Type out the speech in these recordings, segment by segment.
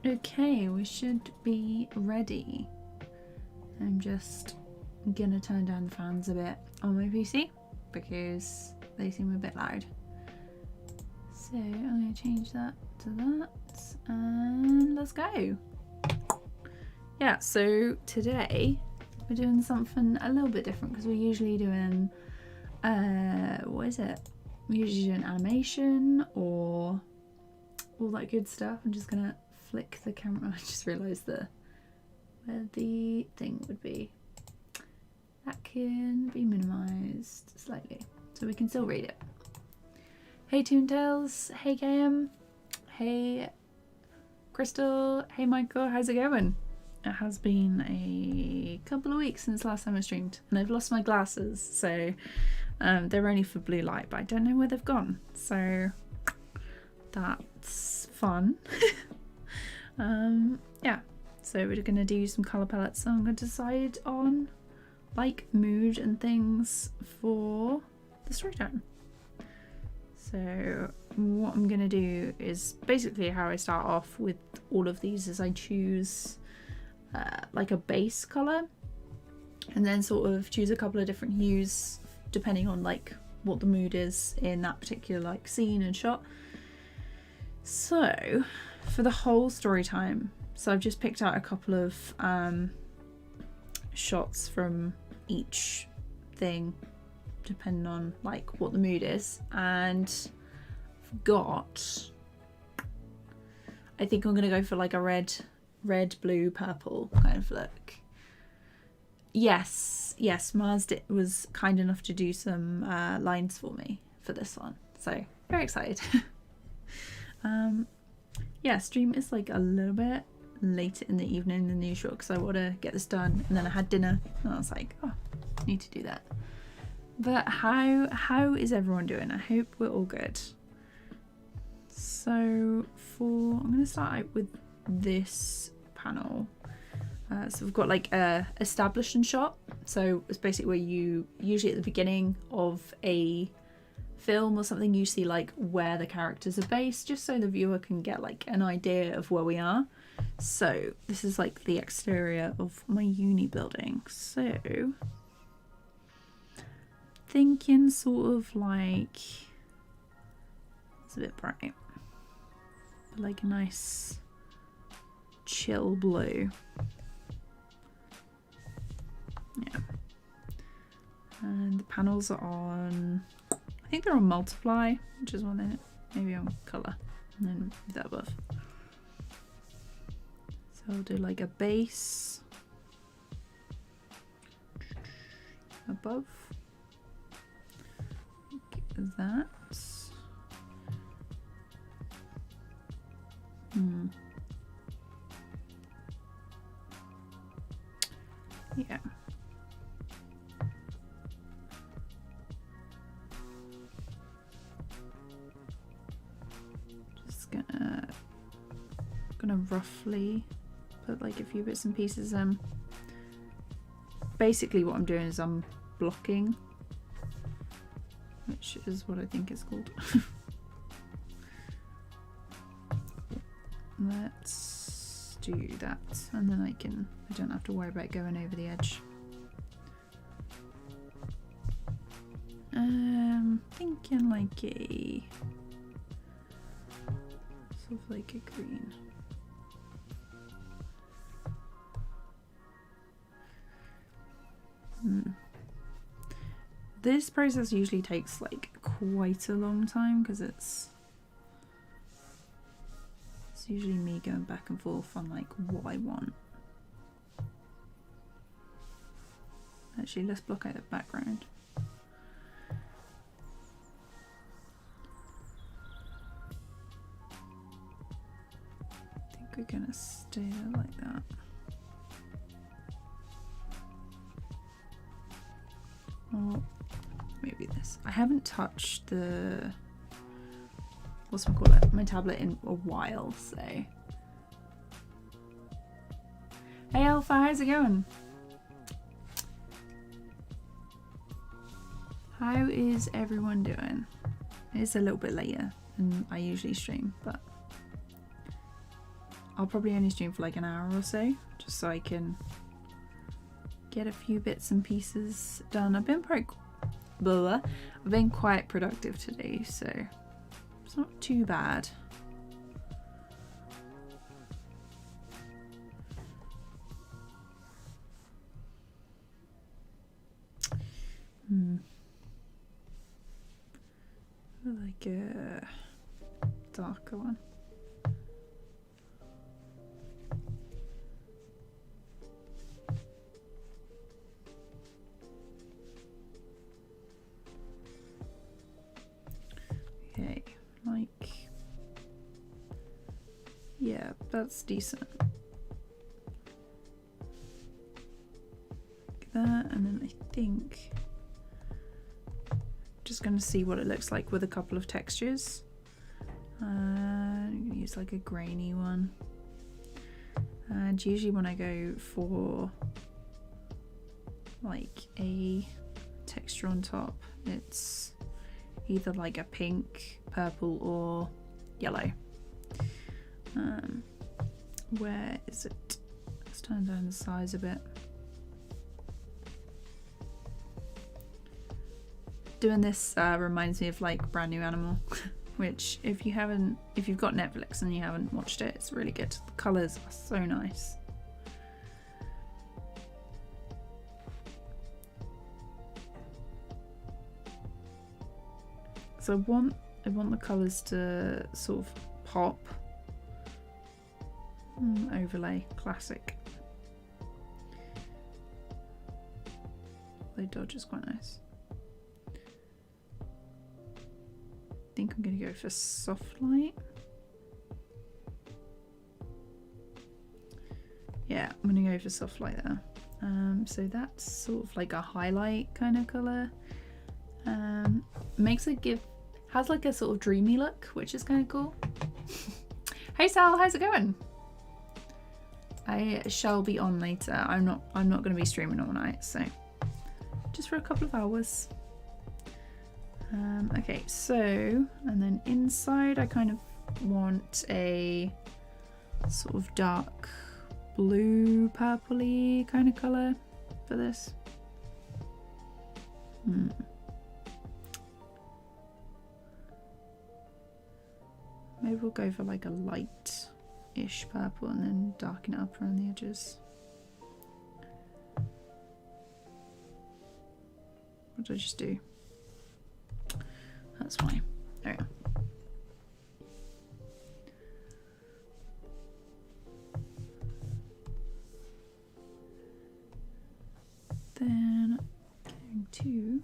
Okay, we should be ready. I'm just gonna turn down the fans a bit on my PC because they seem a bit loud. So I'm gonna change that to that and let's go. Yeah, so today we're doing something a little bit different because we're usually doing, what is it? We're usually doing animation or all that good stuff. I'm just gonna flick the camera. I just realised where the thing would be. That can be minimised slightly so we can still read it. Hey Toontails, hey KM, hey Crystal, hey Michael, how's it going? It has been a couple of weeks since last time I streamed and I've lost my glasses, so they're only for blue light, but I don't know where they've gone, so that's fun. Yeah, so we're gonna do some colour palettes, so I'm gonna decide on like mood and things for the story time. So what I'm gonna do is basically how I start off with all of these is I choose like a base colour and then sort of choose a couple of different hues depending on like what the mood is in that particular like scene and shot. So for the whole story time, so I've just picked out a couple of shots from each thing depending on like what the mood is, and I've got, I think I'm gonna go for like a red, blue, purple kind of look. Yes, Mars was kind enough to do some lines for me for this one, so very excited. Yeah, stream is like a little bit later in the evening than usual because I want to get this done, and then I had dinner and I was like, oh, I need to do that. But how is everyone doing? I hope we're all good. So I'm going to start out with this panel. So we've got like a establishing shot. So it's basically where you usually at the beginning of a film or something you see like where the characters are based, just so the viewer can get like an idea of where we are. So this is like the exterior of my uni building. So thinking sort of like, it's a bit bright, but like a nice chill blue. Yeah. And the panels are on, I think they're on multiply, which is one in it, maybe on colour, and then that above. So I'll do like a base above, like that. Yeah. Just gonna roughly put like a few bits and pieces. Basically what I'm doing is I'm blocking, which is what I think it's called. Let's do that, and then I don't have to worry about going over the edge. Thinking like a sort of like a green. This process usually takes like quite a long time because it's usually me going back and forth on like what I want. Actually, let's block out the background. I think we're gonna stay there like that. Or maybe this. I haven't touched the, my tablet in a while, so. Hey Alpha, how's it going? How is everyone doing? It's a little bit later than I usually stream, but I'll probably only stream for like an hour or so, just so I can get a few bits and pieces done. I've been quite productive today, so it's not too bad. Like a darker one. Okay, like, yeah, that's decent. Like that, and then I think just going to see what it looks like with a couple of textures. I'm going to use like a grainy one, and usually when I go for like a texture on top, it's either like a pink, purple, or yellow. Where is it? Let's turn down the size a bit. Doing this reminds me of like Brand New Animal, which if you've got Netflix and you haven't watched it, it's really good. The colours are so nice. So I want the colours to sort of pop. Overlay, classic. The dodge is quite nice. I think I'm going to go for soft light. Yeah, I'm going to go for soft light there. So that's sort of like a highlight kind of colour. Makes it has like a sort of dreamy look, which is kind of cool. Hey Sal, how's it going? I shall be on later. I'm not going to be streaming all night, so just for a couple of hours. Okay, so, and then inside I kind of want a sort of dark blue purpley kind of colour for this. Maybe we'll go for like a light-ish purple and then darken it up around the edges. What did I just do? That's fine. There we go. Then going to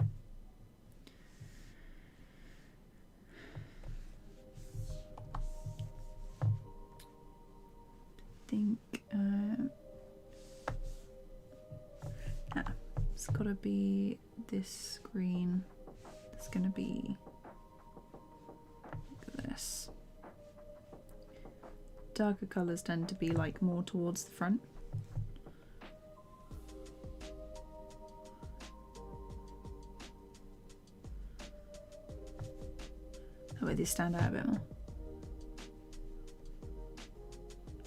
it's gotta be this green. It's gonna be like this. Darker colours tend to be like more towards the front. That way they stand out a bit more.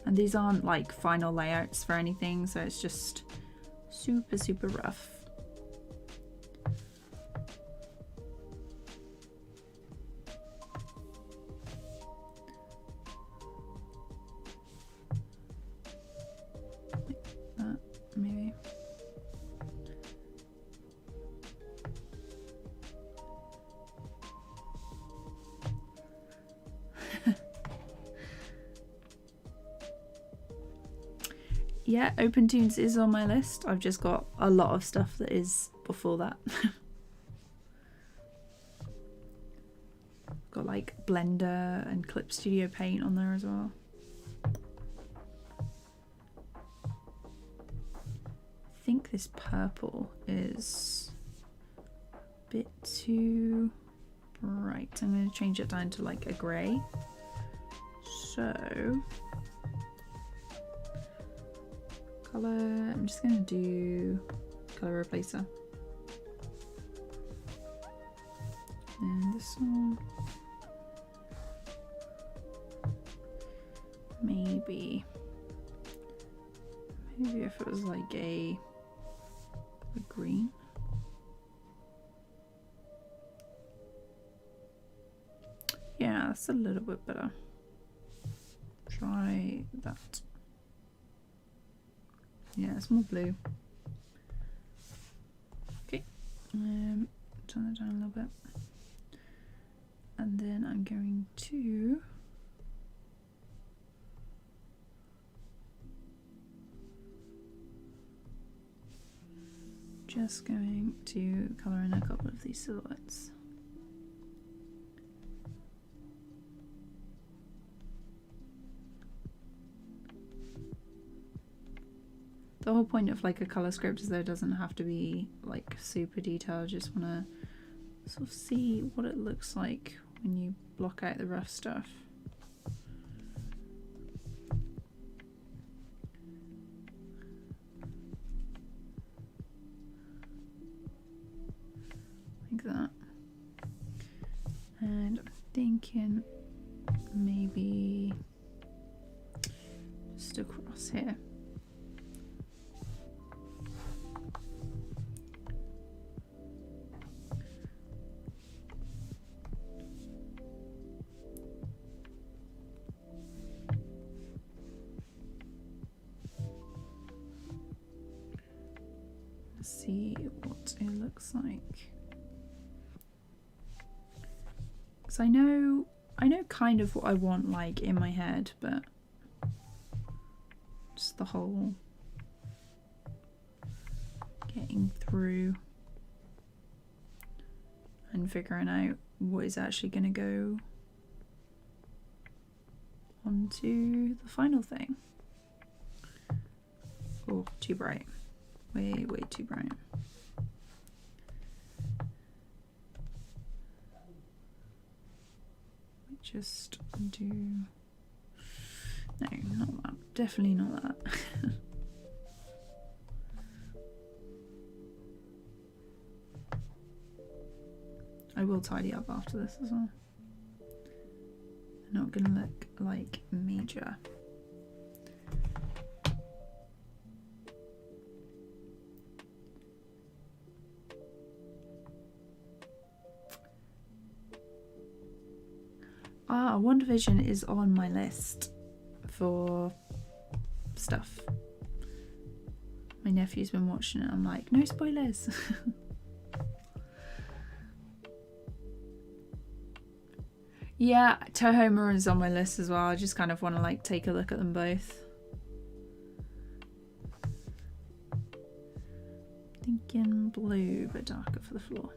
And these aren't like final layouts for anything, so it's just super, super rough. Like that, maybe. Yeah, OpenTunes is on my list. I've just got a lot of stuff that is before that. Got like Blender and Clip Studio Paint on there as well. I think this purple is a bit too bright. I'm going to change it down to like a grey. So color, I'm just going to do color replacer. And this one. maybe if it was like a green. Yeah, that's a little bit better. Try that. Yeah, it's more blue. Okay, turn it down a little bit. And then I'm going to just going to colour in a couple of these silhouettes. The whole point of like a colour script is that it doesn't have to be like super detailed. I just want to sort of see what it looks like when you block out the rough stuff. Like that. And I'm thinking maybe just across here. See what it looks like. Because I know kind of what I want like in my head, but just the whole getting through and figuring out what is actually going to go onto the final thing. Oh, too bright. Way too bright. Just do... No, not that. Definitely not that. I will tidy up after this as well. They're not gonna look like major. Ah, WandaVision is on my list for stuff. My nephew's been watching it. I'm like, no spoilers. Yeah, Tohoma is on my list as well. I just kind of want to like take a look at them both. Thinking blue, but darker for the floor.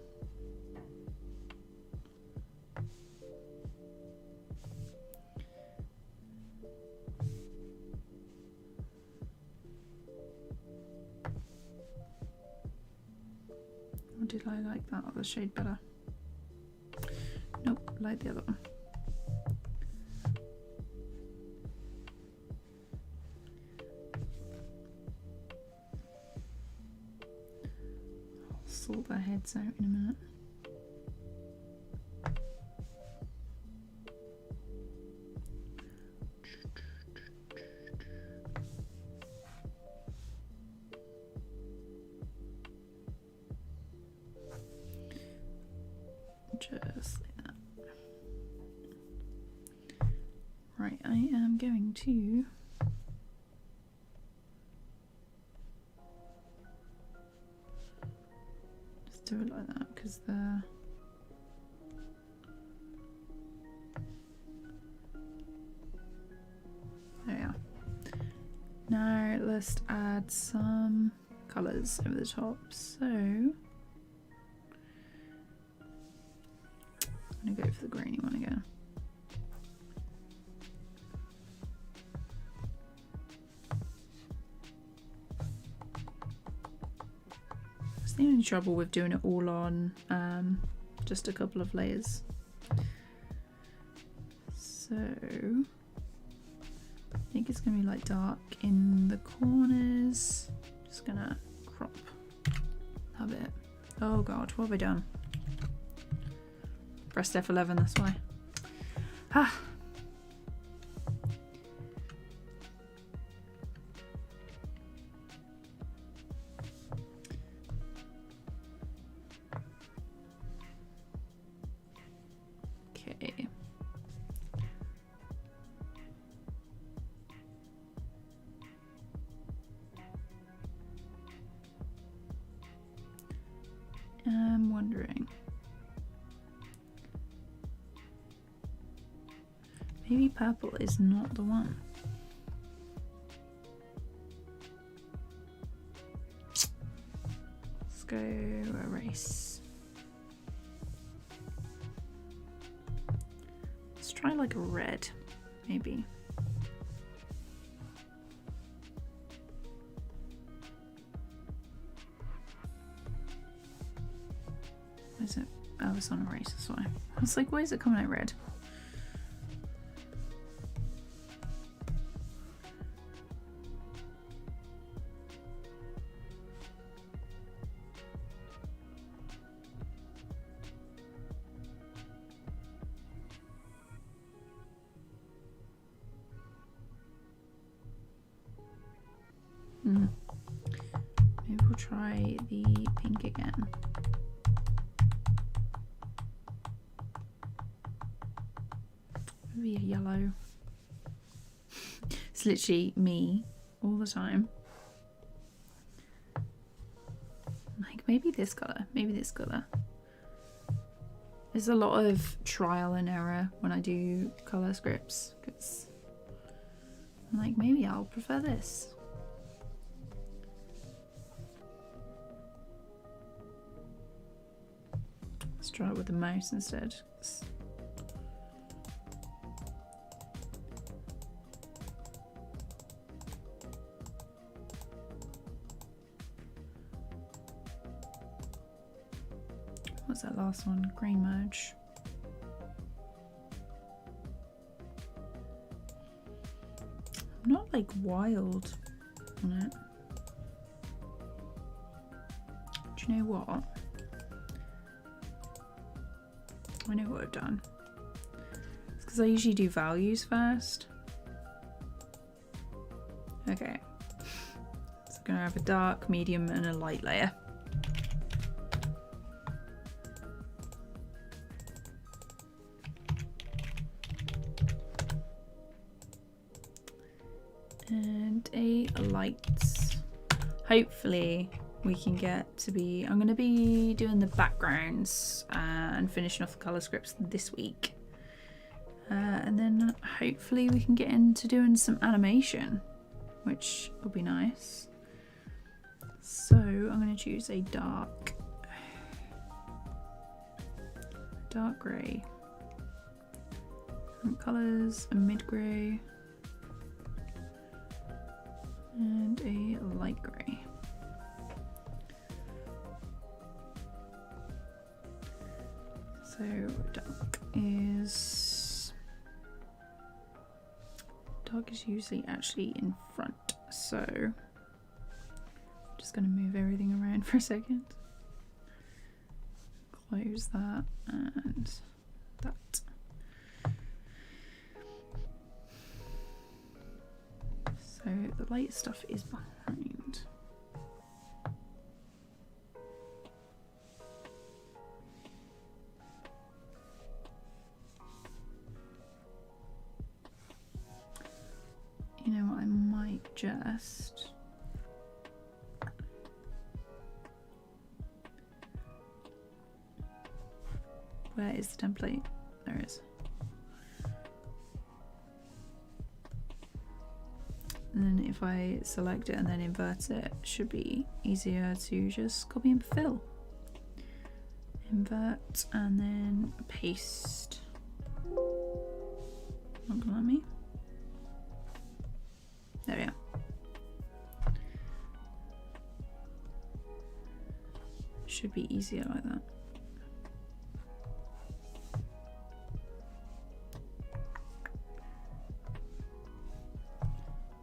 Or did I like that other shade better? Nope, like the other one. I'll sort their heads out in a minute. Just like that. Right, I am going to just do it like that because the there we are. Now let's add some colours over the top. So I'm gonna go for the grainy one again. That's the only trouble with doing it all on just a couple of layers. So I think it's gonna be like dark in the corners. Just gonna crop that bit. Oh god, what have I done? Pressed F11, that's why. Ah. Maybe purple is not the one. Let's go erase. Let's try like a red, maybe. Is it? Oh, it's on erase, that's why. I was like, why is it coming out red? Maybe we'll try the pink again. Maybe a yellow. It's literally me all the time. Like maybe this colour, maybe this colour. There's a lot of trial and error when I do colour scripts because I'm like, maybe I'll prefer this. Let's try it with the mouse instead. What's that last one? Green merge. I'm not like wild on it. Do you know what? I know what I've done. It's because I usually do values first. Okay. So I'm gonna have a dark, medium, and a light layer. And a light. Hopefully we can get to be, I'm going to be doing the backgrounds and finishing off the colour scripts this week. And then hopefully we can get into doing some animation, which will be nice. So I'm going to choose a dark grey. Different colours, a mid grey. And a light grey. So dark is usually actually in front. So I'm just going to move everything around for a second. Close that and that. So the light stuff is behind. You know what, I might just where is the template? There it is. And then if I select it and then invert it, it should be easier to just copy and fill. Invert and then paste. Not gonna let me. There we are. Should be easier like that.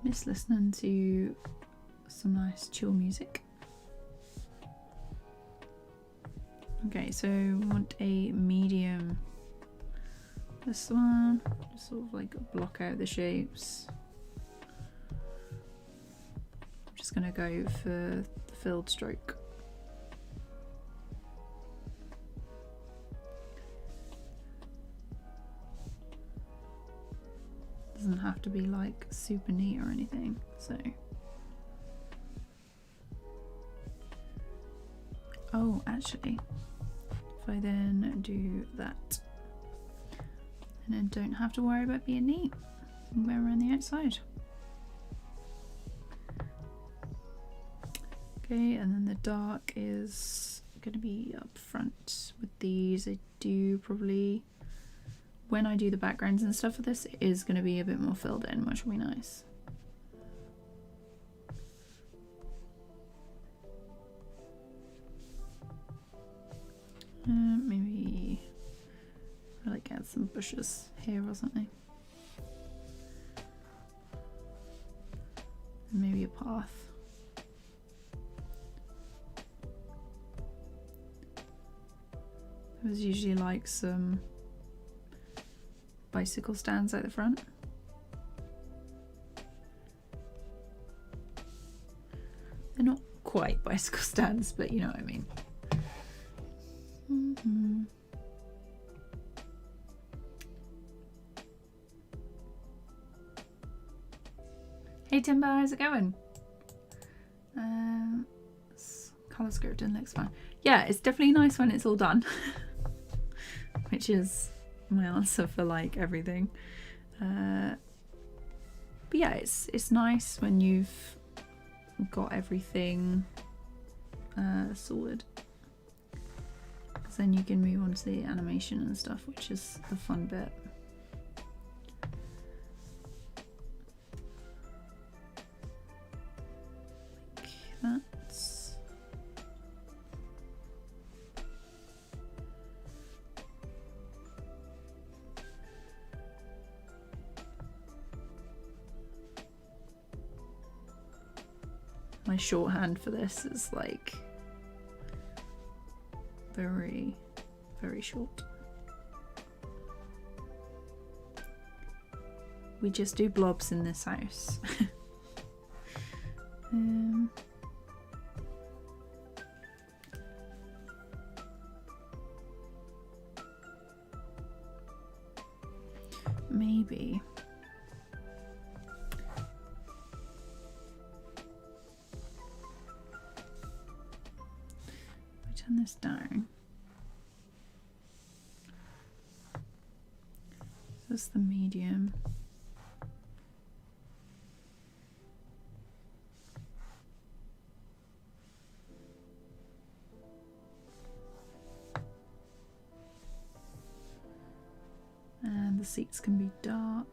Miss listening to some nice chill music. Okay, so we want a medium. This one, just sort of like block out the shapes. I'm just gonna go for the filled stroke. Doesn't have to be like super neat or anything, so. Oh, actually, if I then do that, And then don't have to worry about being neat. We're around the outside. Okay, and then the dark is going to be up front with these. I do probably, when I do the backgrounds and stuff for this, it is going to be a bit more filled in, which will be nice. Maybe I like add some bushes here or something. And maybe a path. There's usually like some bicycle stands out the front. They're not quite bicycle stands, but you know what I mean. Hey Timber, how's it going? Colour scripting looks fine. Yeah, it's definitely nice when it's all done. Which is my answer for like everything. But yeah, it's nice when you've got everything sorted. Because then you can move on to the animation and stuff, which is the fun bit. Like that's my shorthand for this is like very, very short. We just do blobs in this house. Maybe. Turn this down. This is the medium. And the seats can be dark.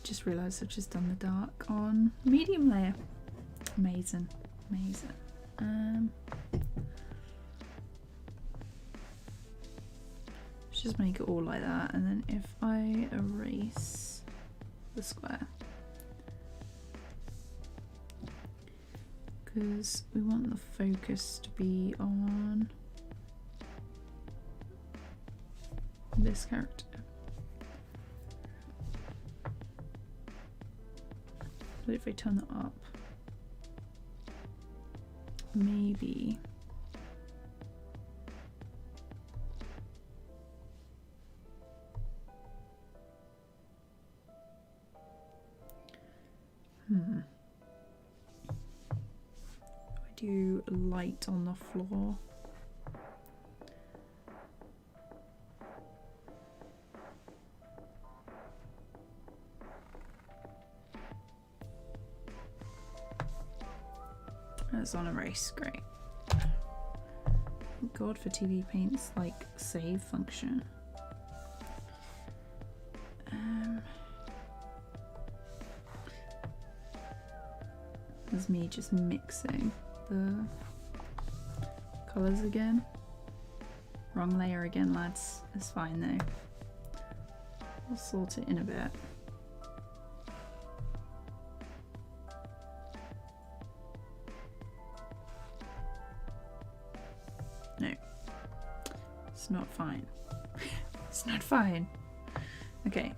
Just realised I've just done the dark on medium layer. Amazing, amazing. Just make it all like that, and then if I erase the square, because we want the focus to be on this character. But if I turn that up, maybe I do light on the floor. That's on erase, great. Thank God for TVPAINT's like save function. There's me just mixing the colours again. Wrong layer again, lads. It's fine though. We'll sort it in a bit. No, it's not fine. It's not fine. Okay.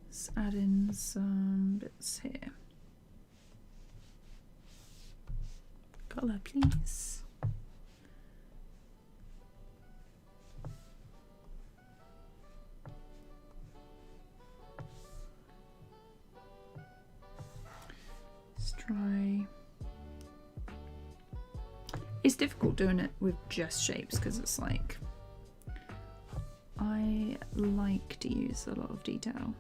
Let's add in some bits here. colour, please. Let's try. It's difficult doing it with just shapes because it's like I like to use a lot of detail.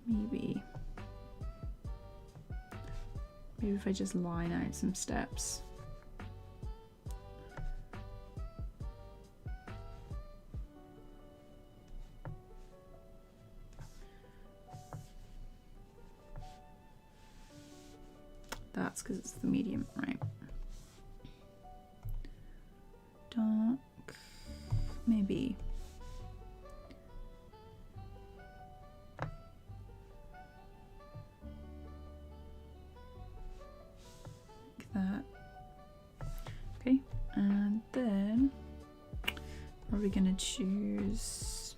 Maybe if I just line out some steps. That's because it's the medium, right? Dark, maybe. Like that. Okay, and then probably gonna choose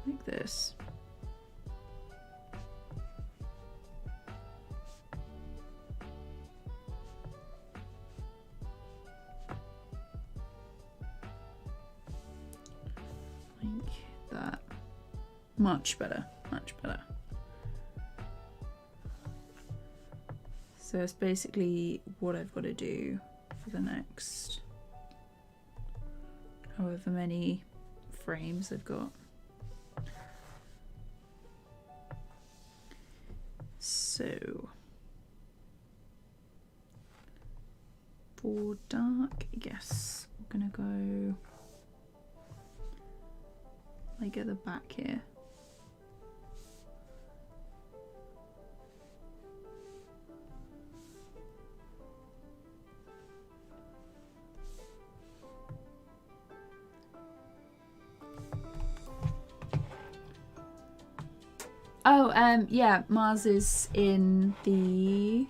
like this. That. Much better, much better. So it's basically what I've got to do for the next however many frames I've got. So for dark, I guess I'm gonna go like at the back here. Oh, yeah, Mars is in the...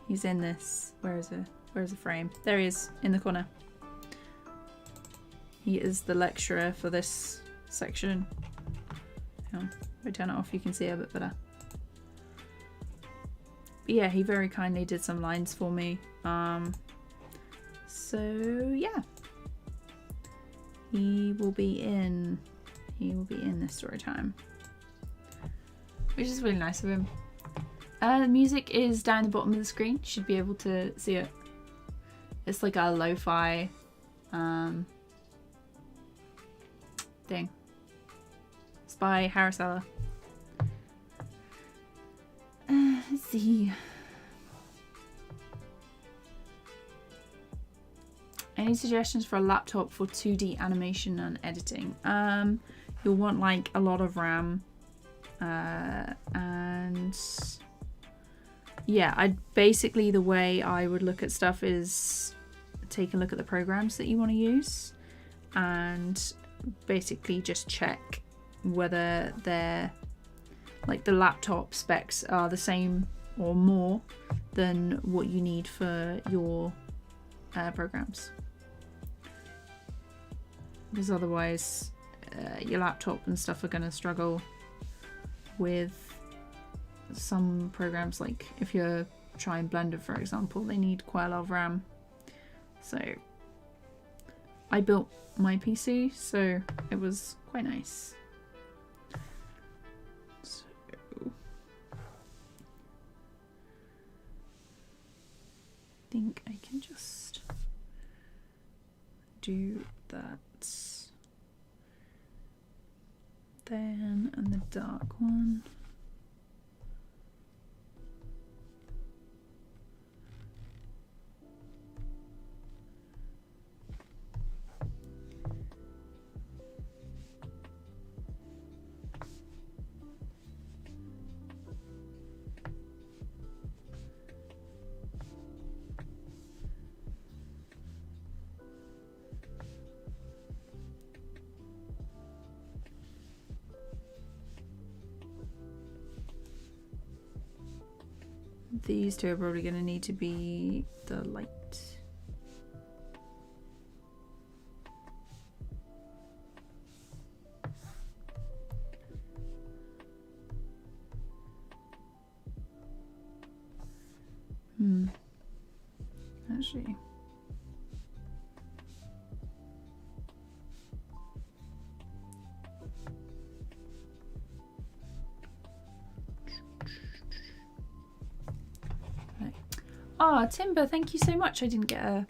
He's in this. Where's the frame? There he is, in the corner. He is the lecturer for this section. Hang on, if I turn it off you can see it a bit better. But yeah, he very kindly did some lines for me. So yeah. He will be in this story time. Which is really nice of him. The music is down the bottom of the screen. You should be able to see it. It's like a lo-fi thing. It's by Harrisella. Let's see. Any suggestions for a laptop for 2D animation and editing? You'll want like a lot of RAM. And yeah, basically the way I would look at stuff is take a look at the programs that you want to use and basically just check whether they're like the laptop specs are the same or more than what you need for your programs, because otherwise your laptop and stuff are going to struggle with some programs. Like if you're trying Blender, for example, they need quite a lot of RAM. So I built my PC, so it was quite nice. So I think I can just do that. Then, and the dark one. These two are probably going to need to be the light. actually. Ah, Timber, thank you so much. I didn't get a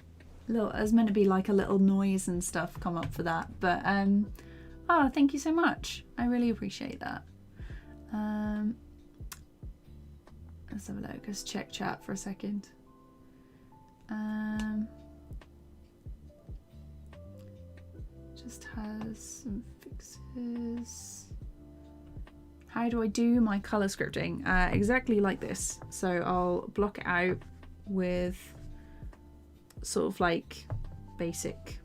little, it was meant to be like a little noise and stuff come up for that, but thank you so much. I really appreciate that. Let's have a look. Let's check chat for a second. Just has some fixes. How do I do my color scripting? Exactly like this. So I'll block it out with sort of like basic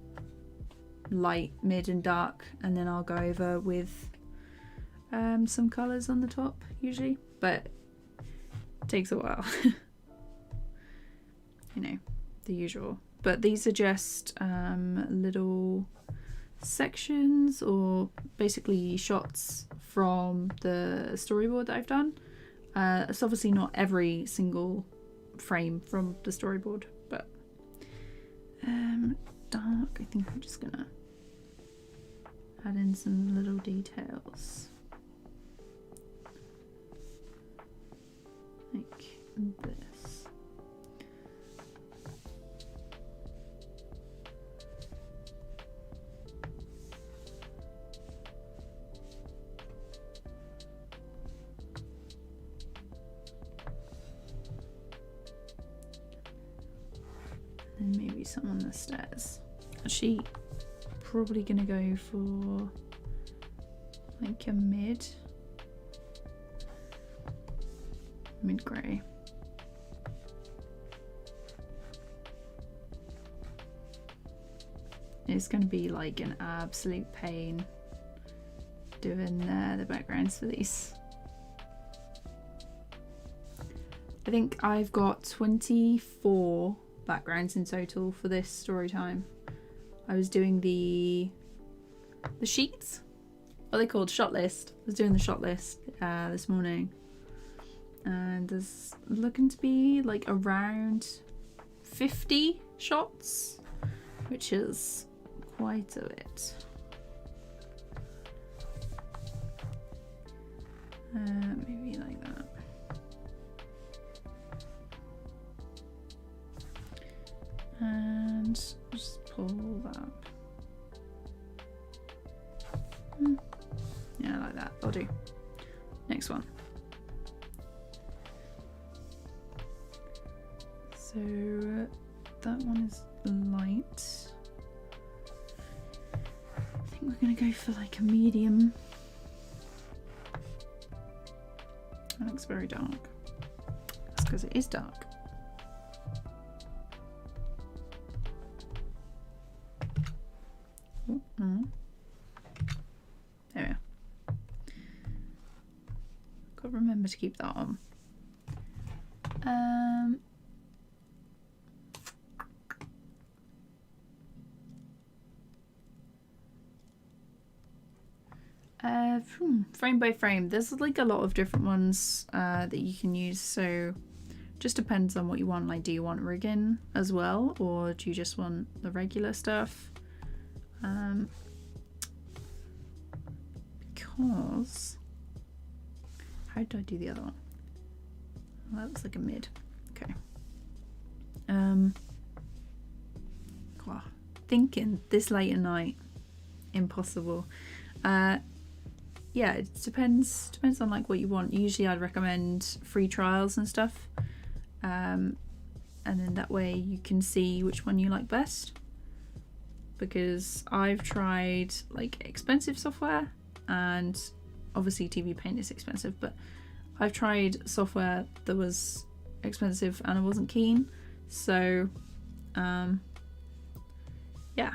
light, mid and dark, and then I'll go over with some colors on the top usually, but it takes a while. You know, the usual. But these are just little sections or basically shots from the storyboard that I've done. It's obviously not every single frame from the storyboard, but dark, I think I'm just gonna add in some little details like this. And maybe some on the stairs. Actually, probably gonna go for like a mid grey. It's gonna be like an absolute pain doing the backgrounds for these. I think I've got 24 backgrounds in total for this story time. I was doing the sheets, what are they called, shot list. I was doing the shot list this morning, and there's looking to be like around 50 shots, which is quite a bit. Maybe like that. And just pull that. Yeah, like that. I'll do. Next one. So that one is light. I think we're gonna go for like a medium. That looks very dark. That's because it is dark. There we are. Got to remember to keep that on. Frame by frame, there's like a lot of different ones that you can use, so just depends on what you want. Like, do you want rigging as well, or do you just want the regular stuff? Because how did I do the other one? Well, that looks like a mid. Okay. Wow. Thinking this late at night, impossible. Yeah, it depends on like what you want. Usually I'd recommend free trials and stuff, and then that way you can see which one you like best, because I've tried like expensive software, and obviously TVPAINT is expensive, but I've tried software that was expensive and I wasn't keen. So yeah,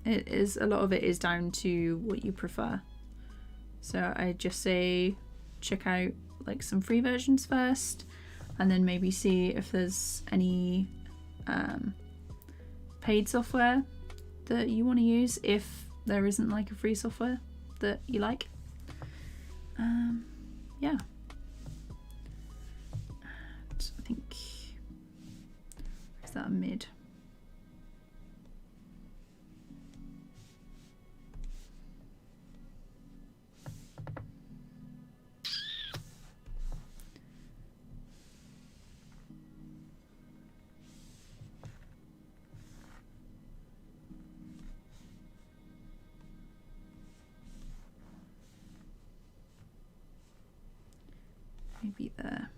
it is, a lot of it is down to what you prefer. So I just say check out like some free versions first, and then maybe see if there's any paid software that you want to use, if there isn't like a free software that you like. Yeah. And I think, where's that a mid? Maybe there.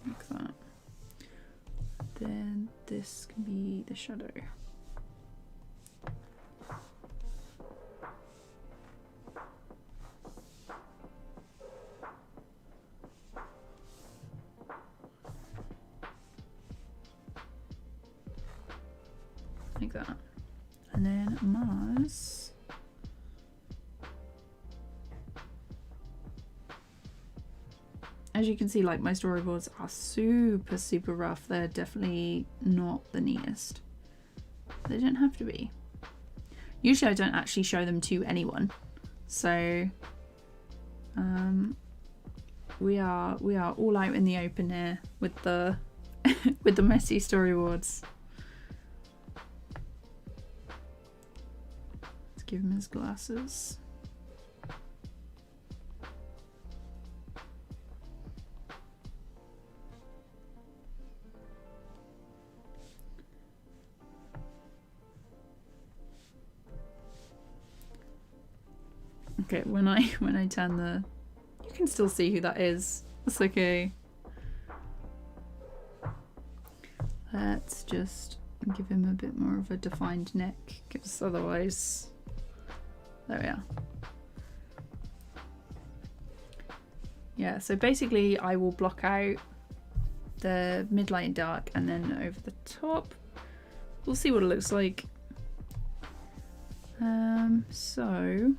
Like that. Then this can be the shadow. Like that. And then Mars. As you can see, like, my storyboards are super rough. They're definitely not the neatest. They don't have to be. Usually I don't actually show them to anyone. So we are all out in the open here with the with the messy storyboards. Let's give him his glasses. Okay, when I turn the, you can still see who that is. That's okay. Let's just give him a bit more of a defined neck, because otherwise, there we are. Yeah, so basically I will block out the mid, light and dark, and then over the top, we'll see what it looks like. So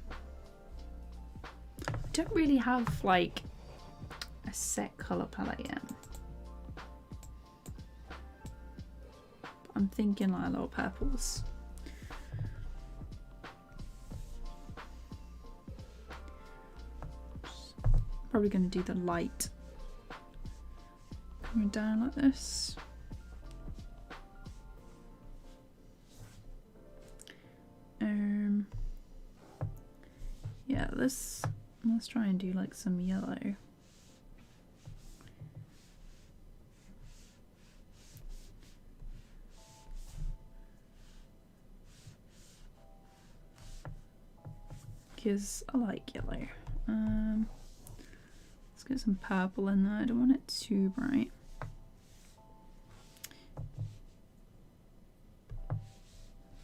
I don't really have like a set colour palette yet. But I'm thinking like a lot of purples. Probably going to do the light coming down like this. Yeah, let's try and do like some yellow. Because I like yellow. Let's get some purple in there. I don't want it too bright.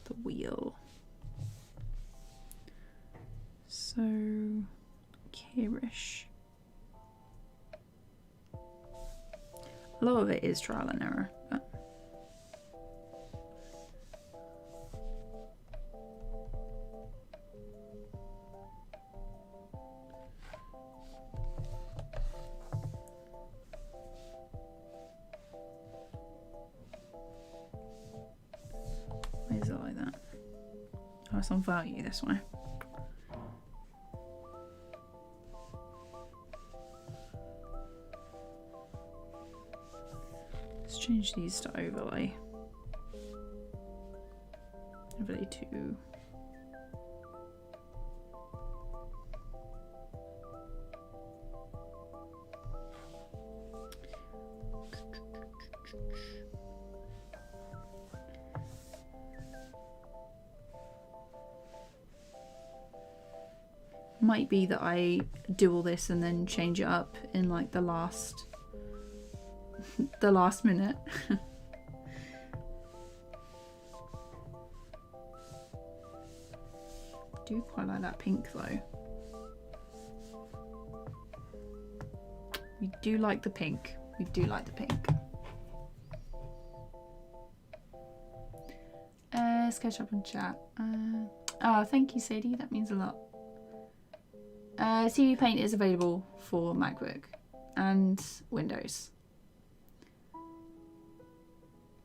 The wheel. So Kirish. A lot of it is trial and error, but why is it like that? Oh, it's on value this way. Let's change these to overlay. Overlay 2. Might be that I do all this and then change it up in like the last minute. I do quite like that pink though. We do like the pink. We do like the pink. Let's catch up on chat. Oh, thank you, Sadie. That means a lot. TVPAINT is available for MacBook and Windows.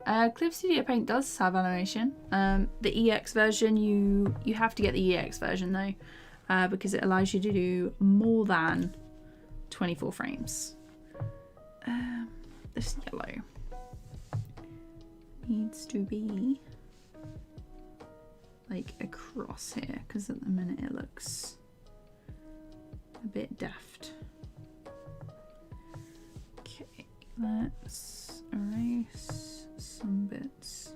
Clip Studio Paint does have animation. The EX version, you have to get the EX version though. because it allows you to do more than 24 frames. This yellow needs to be like across here, because at the minute it looks a bit daft. Okay, let's erase some bits.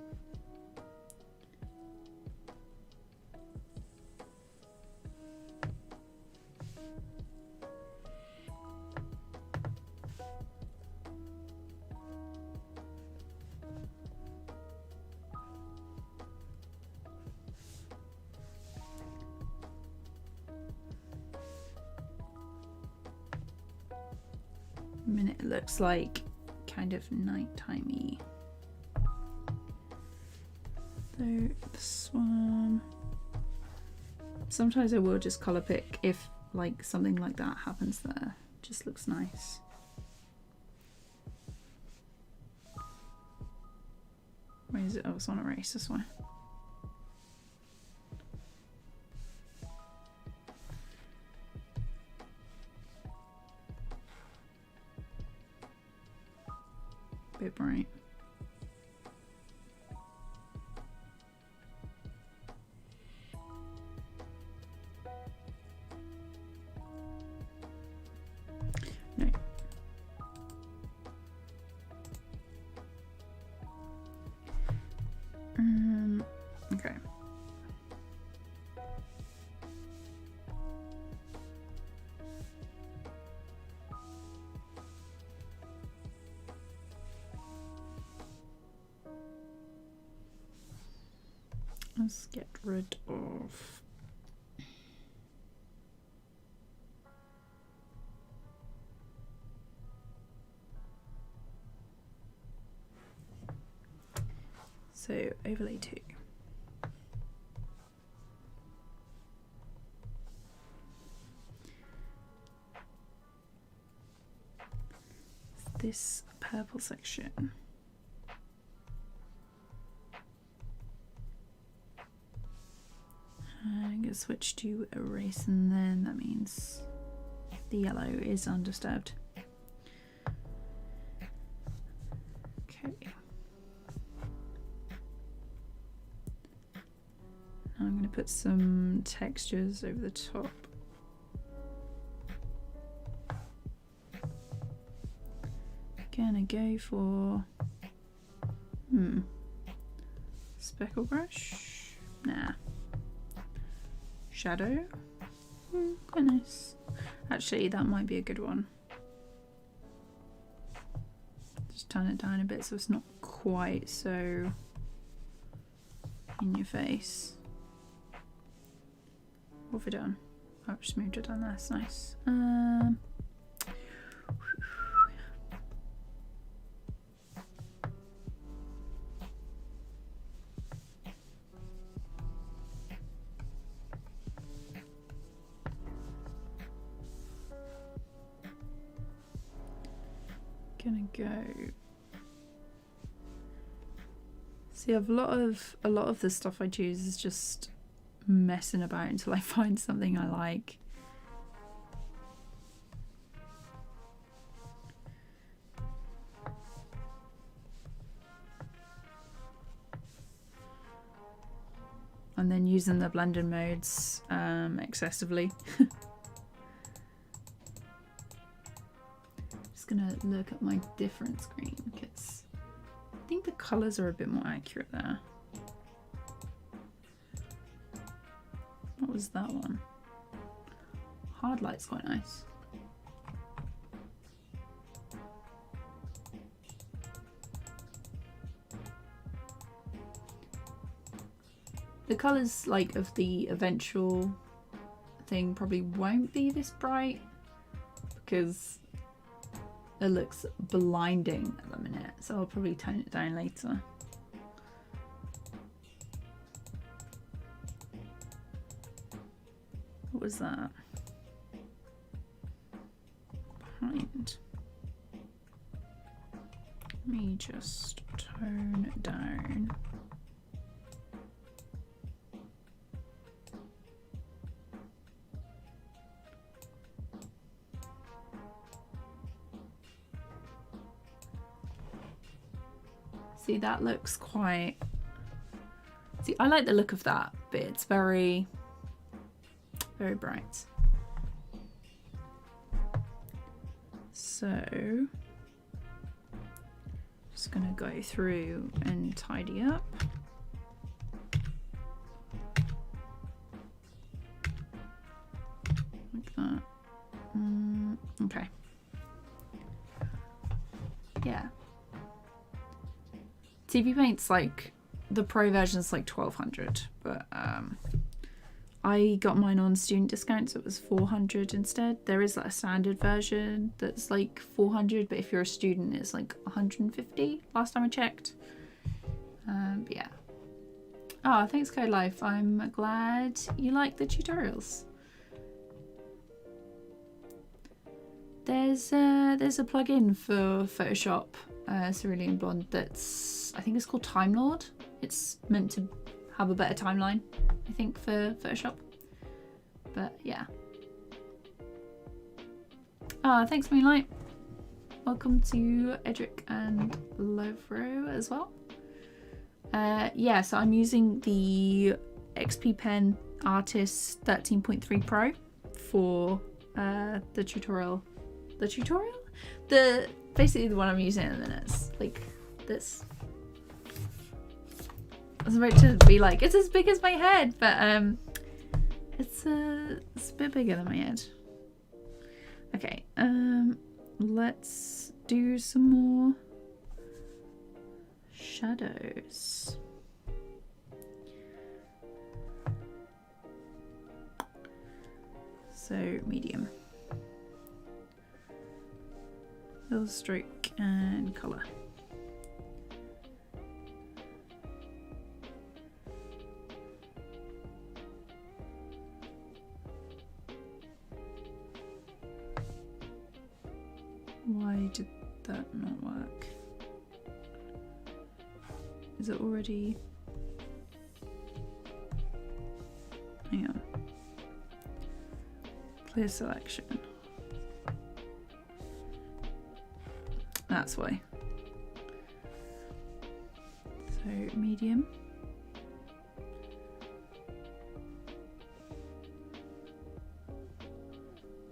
Minute it looks like kind of nighttime-y. So this one, sometimes I will just colour pick if like something like that happens there. Just looks nice. Where is it? Oh, it's on erase this way. Bit bright. No. Okay. Let's get rid of so overlay 2. This purple section. I'm going to switch to erase, and then that means the yellow is undisturbed. Okay. Now I'm going to put some textures over the top. Gonna go for speckle brush. Nah. Shadow. Quite nice. Actually, that might be a good one. Just turn it down a bit so it's not quite so in your face. What have we done? Oh, I've just moved it down there. That's nice. Gonna go. See, a lot of the stuff I choose is just messing about until I find something I like. And then using the blending modes excessively. Gonna look at my different screen because I think the colors are a bit more accurate there. What was that one? Hard light's quite nice. The colors like of the eventual thing probably won't be this bright because it looks blinding at the minute, so I'll probably tone it down later. What was that? Behind. Let me just tone it down. See, that looks quite... See, I like the look of that, but it's very, very bright. So, just gonna go through and tidy up. Like that. Okay. Yeah. TVPAINT's like, the pro version's like 1200, but I got mine on student discount, so it was 400 instead. There is like a standard version that's like 400, but if you're a student it's like 150 last time I checked. But yeah. Oh, thanks Code Life. I'm glad you like the tutorials. There's a plugin for Photoshop Cerulean Blonde that's, I think it's called Time Lord. It's meant to have a better timeline, I think, for Photoshop. But yeah. Thanks Moonlight. Welcome to Edric and Lovro as well. Yeah, so I'm using the XP Pen Artist 13.3 Pro for the tutorial. Basically the one I'm using at the minute. It's like this. I was about to be like, it's as big as my head, but it's a bit bigger than my head. Okay, let's do some more shadows. So medium. Little stroke and colour. Why did that not work? Is it already? Hang on. Clear selection. That's why. So medium.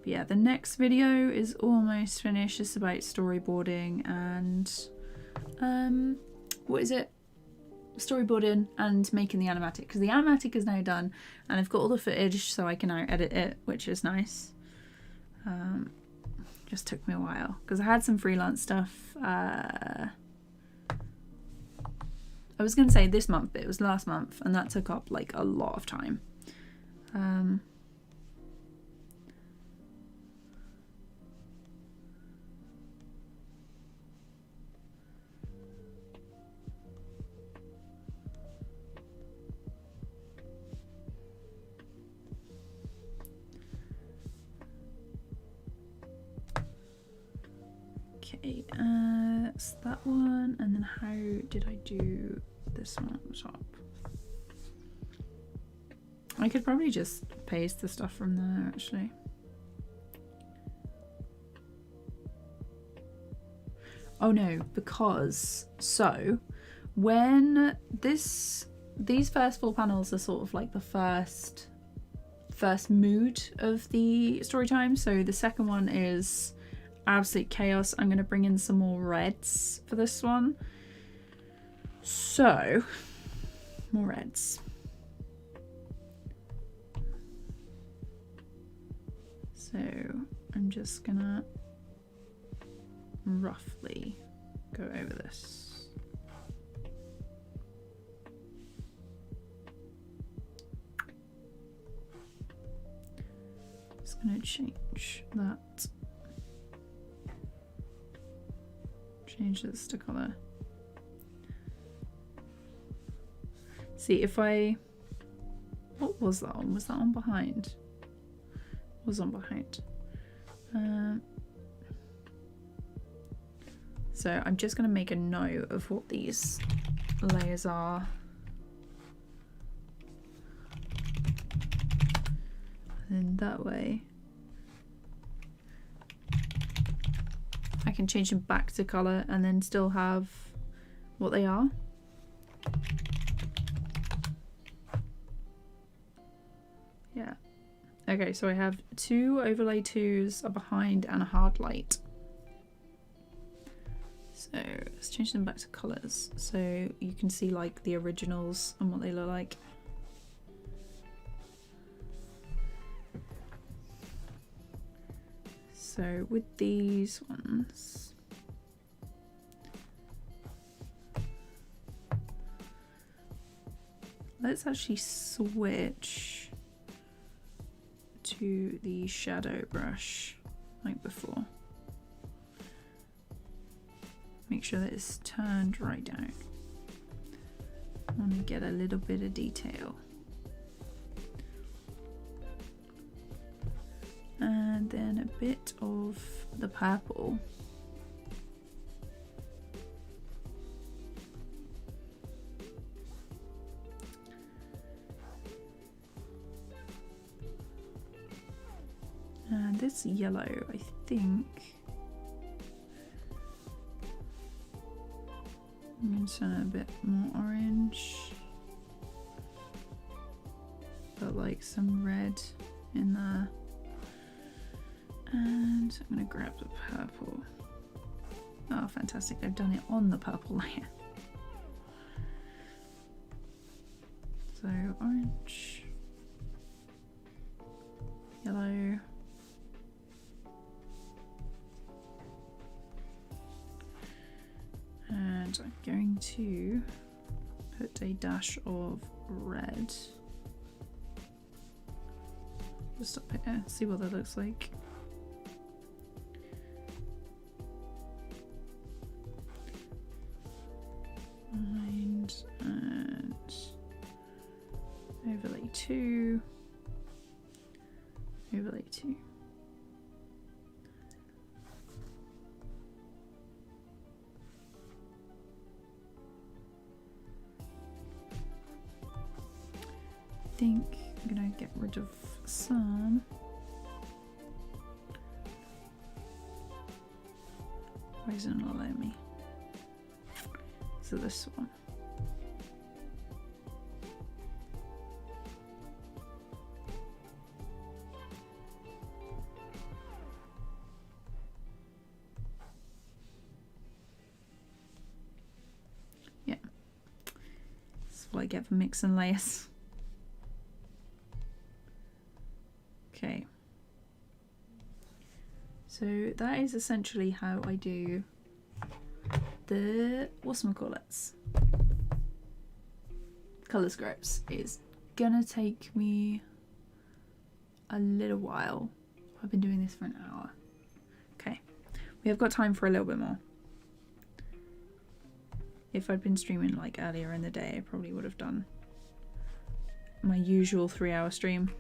But yeah, the next video is almost finished. It's about storyboarding and what is it? Storyboarding and making the animatic, because the animatic is now done and I've got all the footage so I can now edit it, which is nice. Just took me a while because I had some freelance stuff. I was going to say this month, but it was last month, and that took up like a lot of time. Okay, it's that one, and then how did I do this one at the top? I could probably just paste the stuff from there actually. Oh no, because so when these first 4 panels are sort of like the first mood of the story time. So the second one is absolute chaos. I'm going to bring in some more reds for this one. So, more reds. So, I'm just going to roughly go over this. Just going to change that. Change this to colour. See if I... What was that on? Was that on behind? It was on behind. So I'm just going to make a note of what these layers are. And then that way I can change them back to colour and then still have what they are. Yeah. Okay, so I have 2 overlay 2s, a behind and a hard light. So let's change them back to colours so you can see like the originals and what they look like. So with these ones, let's actually switch to the shadow brush like before. Make sure that it's turned right down. I want to get a little bit of detail. And then a bit of the purple. And this yellow, I think. I'm going to turn it a bit more orange. But like some red in there. And I'm going to grab the purple. Oh, fantastic. I've done it on the purple layer. So orange, yellow, and I'm going to put a dash of red just up here, see what that looks like. And overlay 2, overlay 2. I think I'm gonna get rid of some. Why isn't it not letting me? So this one. Yeah. That's what I get for mixing layers. Okay. So that is essentially how I do the whatchamacallits. Colour scripts. It's gonna take me a little while. I've been doing this for an hour. Okay, we have got time for a little bit more. If I'd been streaming like earlier in the day, I probably would have done my usual 3-hour stream.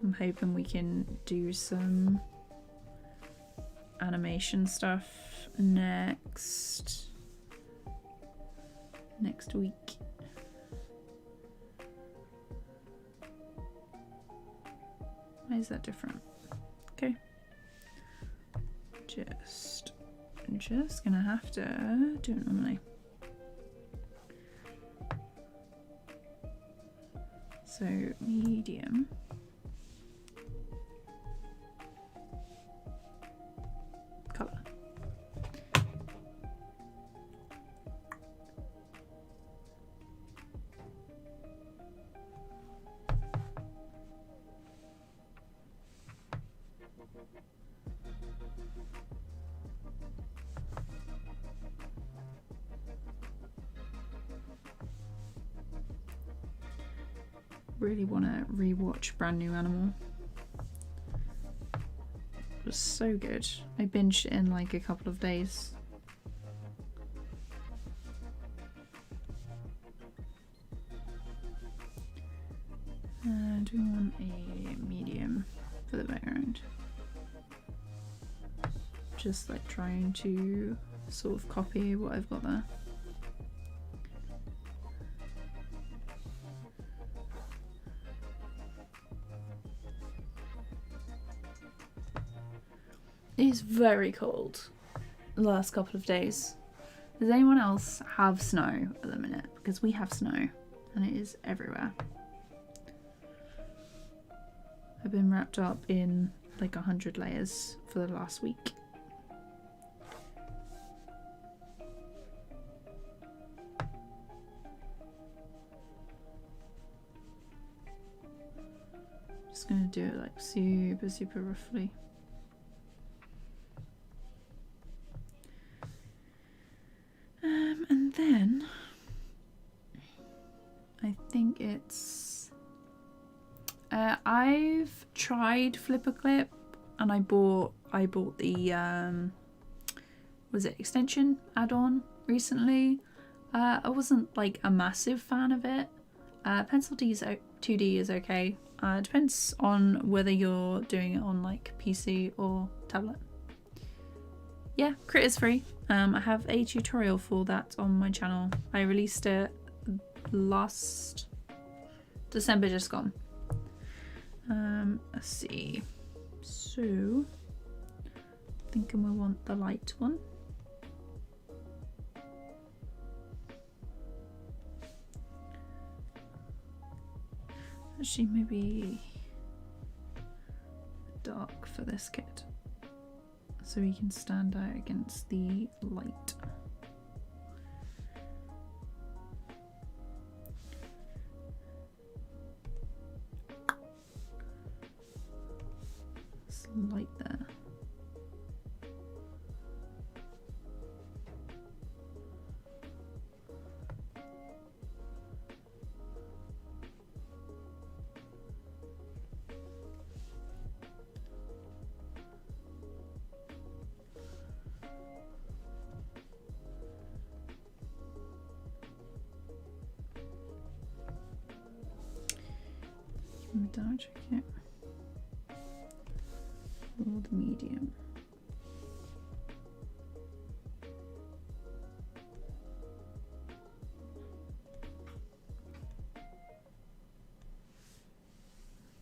I'm hoping we can do some animation stuff next week. Why is that different? Okay. Just gonna have to do it normally. So medium. Color. Really want to rewatch Brand New Animal. It was so good. I binged it in like a couple of days. And we want a medium for the background. Just like trying to sort of copy what I've got there. It's very cold. the last couple of days. Does anyone else have snow at the minute? Because we have snow and it is everywhere. I've been wrapped up in like 100 layers for the last week. Just gonna do it like super roughly. And then I think it's I've tried Flipper Clip and I bought the was it extension add-on recently. I wasn't like a massive fan of it. Pencil 2D is okay. Depends on whether you're doing it on like PC or tablet. Yeah, Crit is free. I have a tutorial for that on my channel. I released it last December, just gone. Let's see. So, thinking we want the light one. Actually, maybe dark for this kit, so he can stand out against the light. It's light there. Down, check it. Or the medium.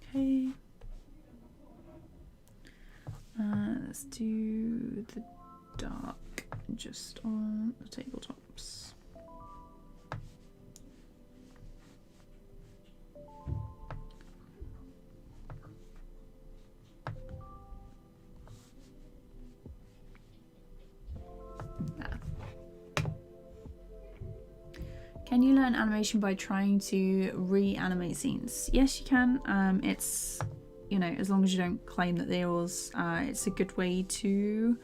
Okay. Let's do the dark just on the tabletops. Can you learn animation by trying to reanimate scenes? Yes, you can. It's, you know, as long as you don't claim that they're yours, it's a good way to,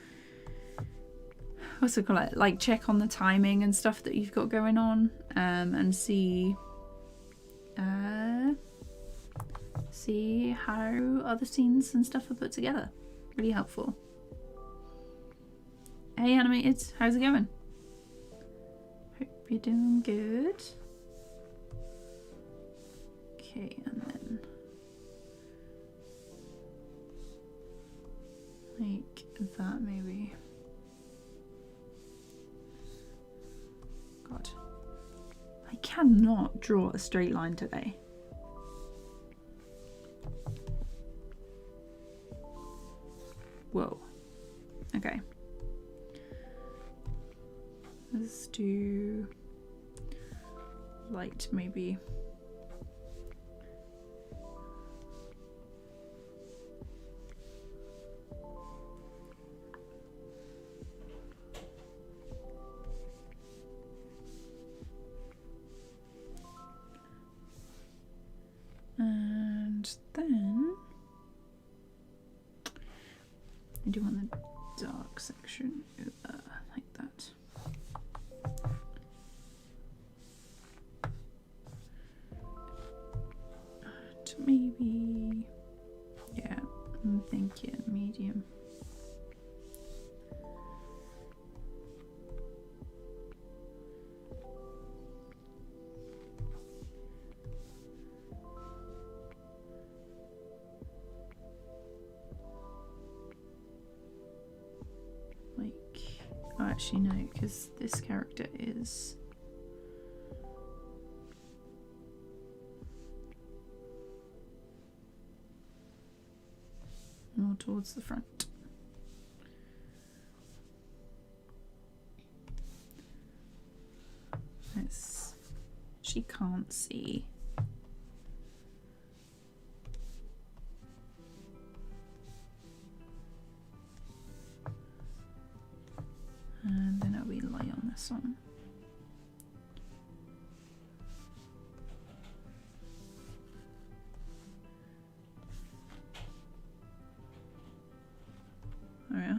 what's it called, like check on the timing and stuff that you've got going on, and see how other scenes and stuff are put together. Really helpful. Hey Animated, how's it going? You're doing good. Okay, and then like that maybe. God, I cannot draw a straight line today. Whoa. Okay. Let's do light maybe. And then I do want the dark section like that. Maybe, yeah, I'm thinking medium. Like, oh, actually no, because this character is more towards the front. It's, she can't see. And then we lay on this one. Oh yeah.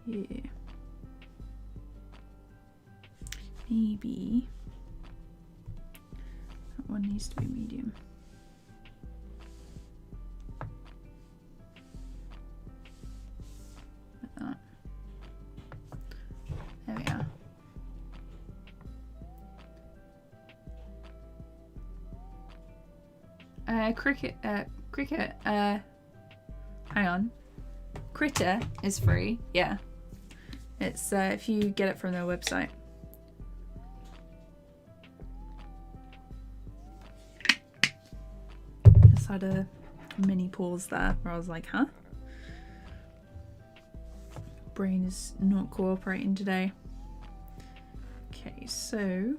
Yeah. Maybe that one needs to be medium. Like that. There we are. Cricket, hang on. Critter is free, yeah. It's if you get it from their website. Just had a mini pause there where I was like, huh? Brain is not cooperating today. Okay, so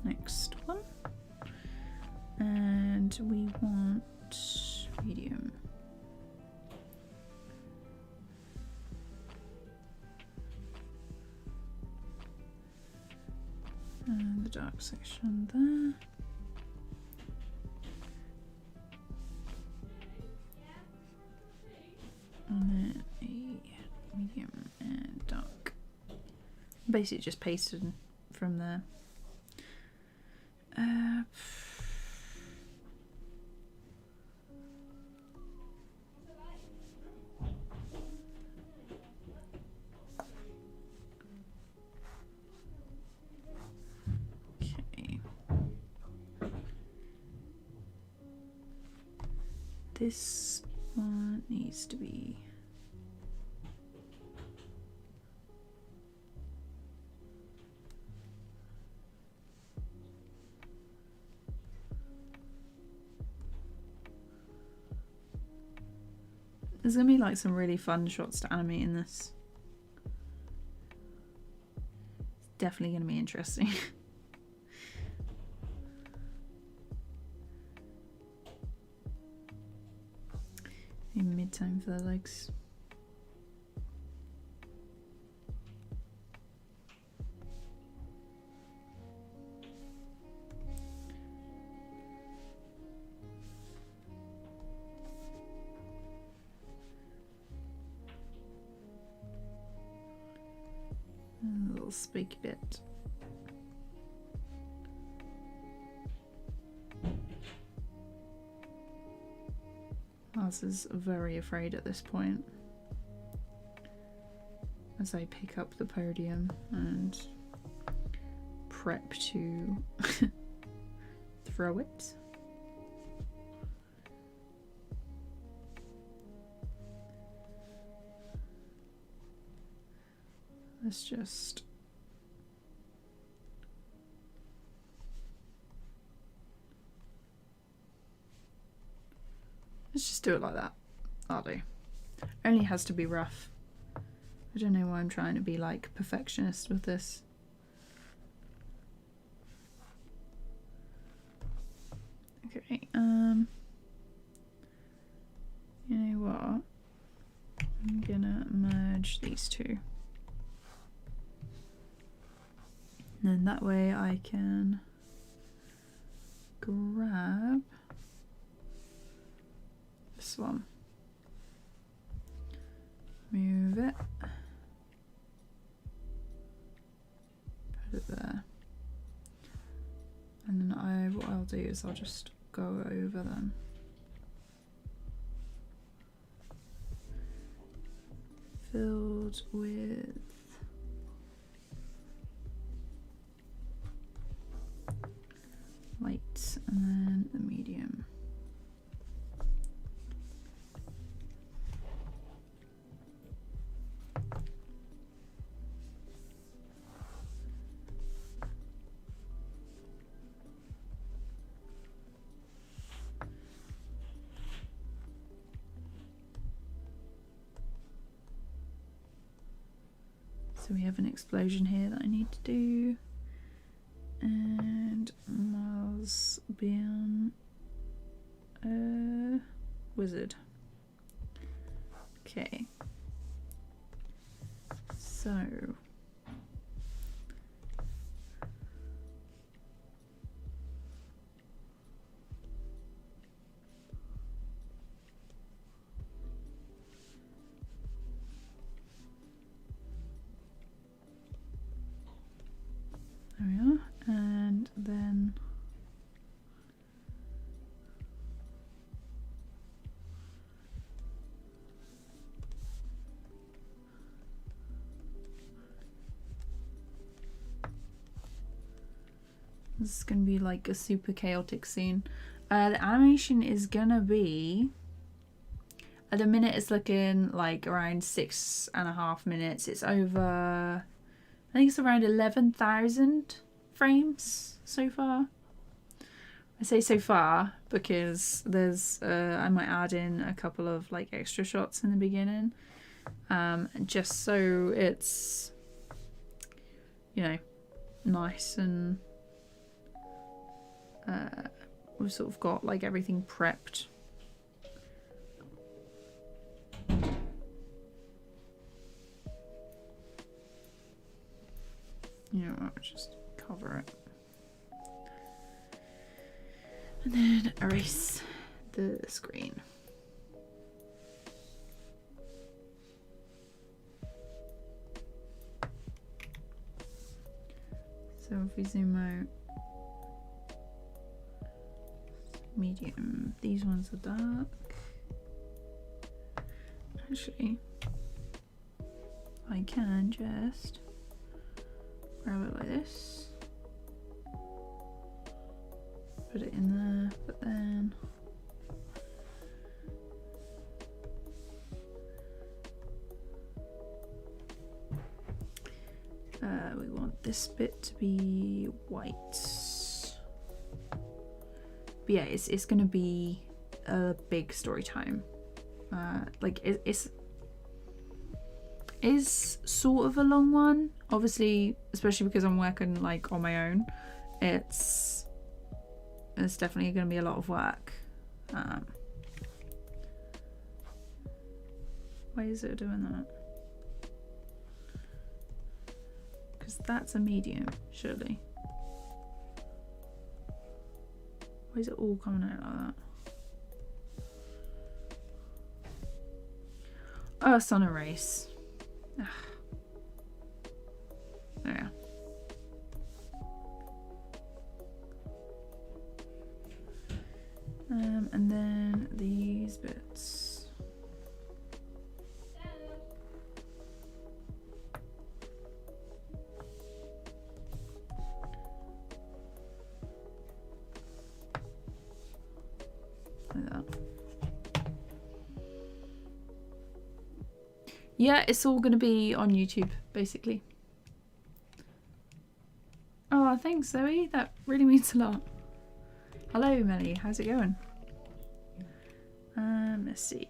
next one. And we want medium. And the dark section there. And then a medium and dark. Basically just pasted from there. Okay. This one needs to be there's gonna be like some really fun shots to animate in this. It's definitely gonna be interesting. In mid-time for the legs. A little speaky bit. Laz is very afraid at this point as I pick up the podium and prep to throw it. Let's just do it like that. I'll do. Only has to be rough. I don't know why I'm trying to be like perfectionist with this. Okay, you know what? I'm gonna merge these two. And then that way I can grab this one, move it, put it there, and then what I'll do is I'll just go over them. Filled with light and then the medium. So we have an explosion here that I need to do. And Mars being a wizard. Okay. So there we are, and then this is going to be like a super chaotic scene. The animation is going to be, at the minute it's looking like around 6.5 minutes. It's over, I think it's around 11,000 frames so far. I say so far because there's, I might add in a couple of like extra shots in the beginning. Just so it's, you know, nice and we've sort of got like everything prepped. You know what, just cover it. And then erase the screen. So if we zoom out, medium, these ones are dark. Actually, I can just grab it like this, put it in there, but then we want this bit to be white. But yeah, it's gonna be a big story time. Like it's sort of a long one, obviously, especially because I'm working like on my own. It's definitely gonna be a lot of work. Why is it doing that? Because that's a medium, surely. Why is it all coming out like that? Oh, it's on erase. Ugh. There. And then these bits. Like that. Yeah, it's all going to be on YouTube, basically. Oh, thanks, Zoe. That really means a lot. Hello, Melly. How's it going? Let's see.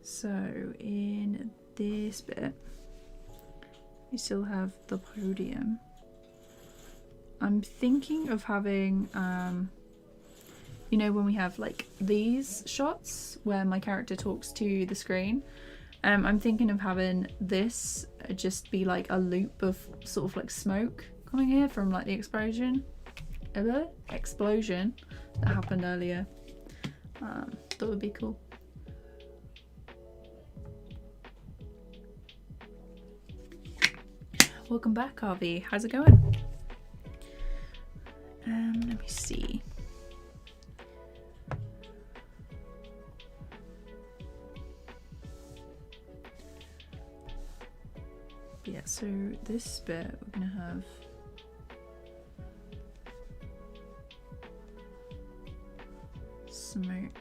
So, in this bit, we still have the podium. I'm thinking of having, you know, when we have like these shots where my character talks to the screen, I'm thinking of having this just be like a loop of sort of like smoke coming here from like the explosion that happened earlier. That would be cool. Welcome back, RV. How's it going? Let me see. Yeah, so this bit we're gonna have smoke.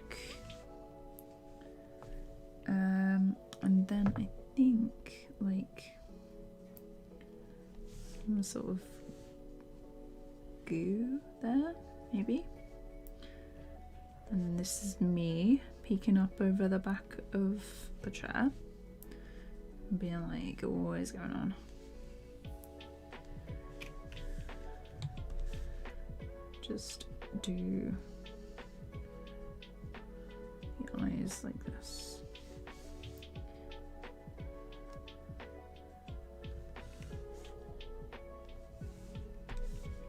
And then I think like some sort of goo there, maybe. And this is me peeking up over the back of the chair. being like, what is going on? Just do the eyes like this.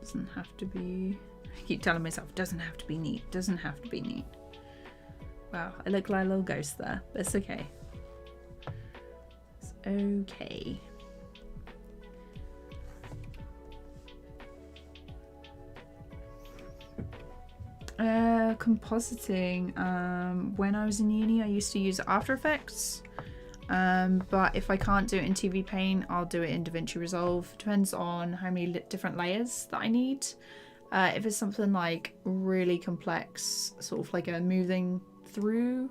Doesn't have to be, I keep telling myself, doesn't have to be neat, doesn't have to be neat. Wow, I look like a little ghost there, but it's okay. It's okay. Compositing. When I was in uni, I used to use After Effects. But if I can't do it in TVPAINT, I'll do it in DaVinci Resolve. Depends on how many different layers that I need. If it's something like really complex, sort of like a moving through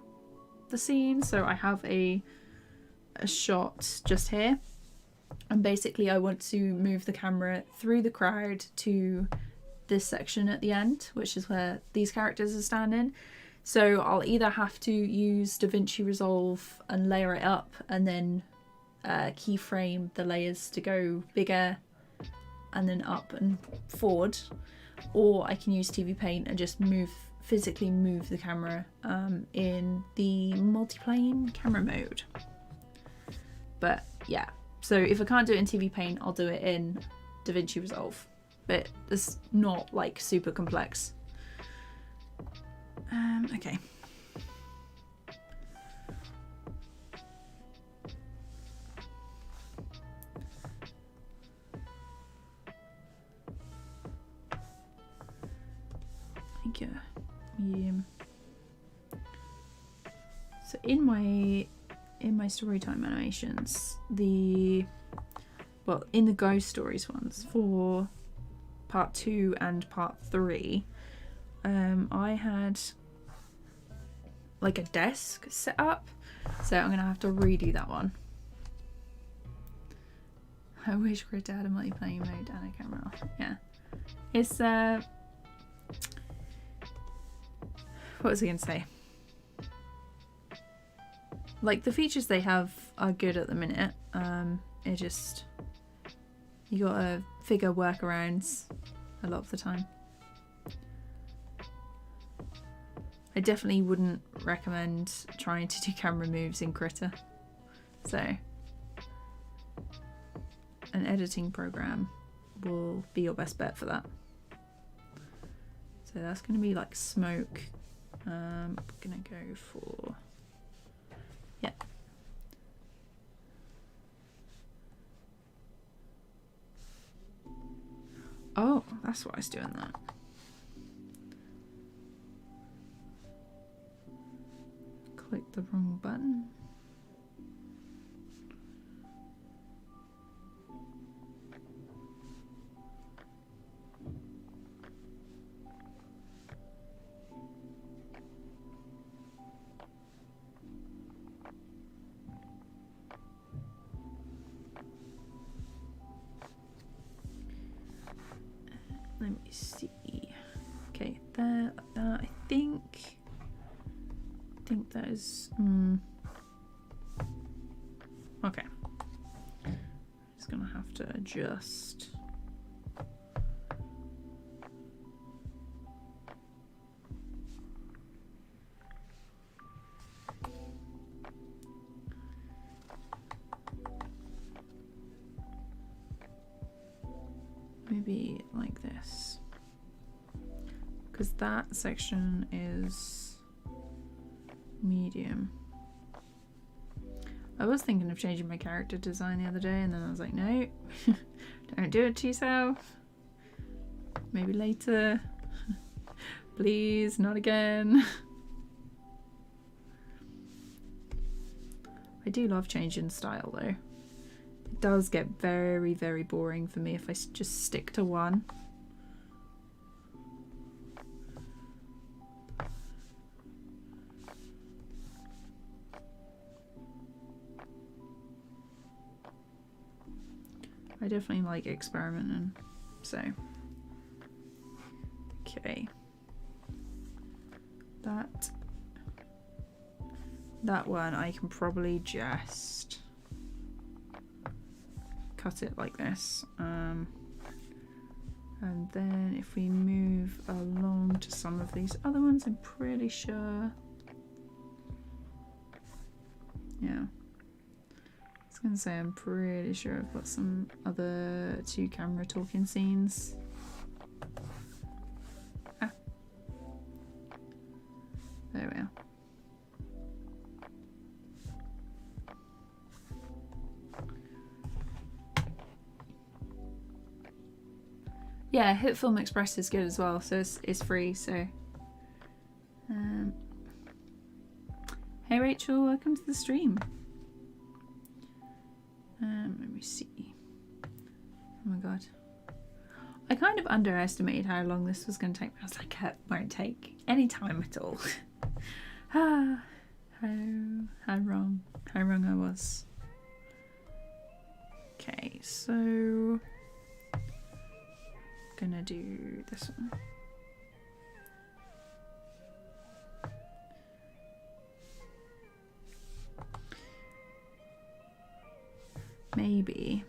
the scene. So I have a shot just here, and basically I want to move the camera through the crowd to this section at the end, which is where these characters are standing. So I'll either have to use DaVinci Resolve and layer it up and then keyframe the layers to go bigger and then up and forward, or I can use TVPAINT and just physically move the camera in the multiplane camera mode. But yeah, so if I can't do it in TVPAINT, I'll do it in DaVinci Resolve. But it's not like super complex. Okay. Thank you. Medium. So in my storytime animations, in the Ghost Stories ones for part 2 and part 3, I had like a desk set up, so I'm gonna have to redo that one. I wish Grid had a multiplayer mode and a camera off. Yeah, it's what was I gonna say? Like, the features they have are good at the minute. It just, you gotta figure workarounds a lot of the time. I definitely wouldn't recommend trying to do camera moves in Critter. So an editing program will be your best bet for that. So that's going to be like smoke. I'm going to go for, yeah. Oh, that's why I was doing that. Click the wrong button. Let me see. Okay, there. I think that is. Okay. Just gonna have to adjust. Maybe like this, because that section is medium. I was thinking of changing my character design the other day, and then I was like, no, don't do it to yourself. Maybe later. Please, not again. I do love changing style though. It does get very, very boring for me if I just stick to one. I definitely like experimenting, so. Okay. That one I can probably just cut it like this. And then if we move along to some of these other ones, I'm pretty sure. Yeah. I was gonna say I'm pretty sure I've got some other 2-camera talking scenes. Ah. There we are. Yeah, Hit Film Express is good as well, so it's free, so. Hey Rachel, welcome to the stream. Let me see. Oh my god. I kind of underestimated how long this was going to take. I was like, it won't take any time at all. How wrong I was. Okay, so gonna do this one. Maybe.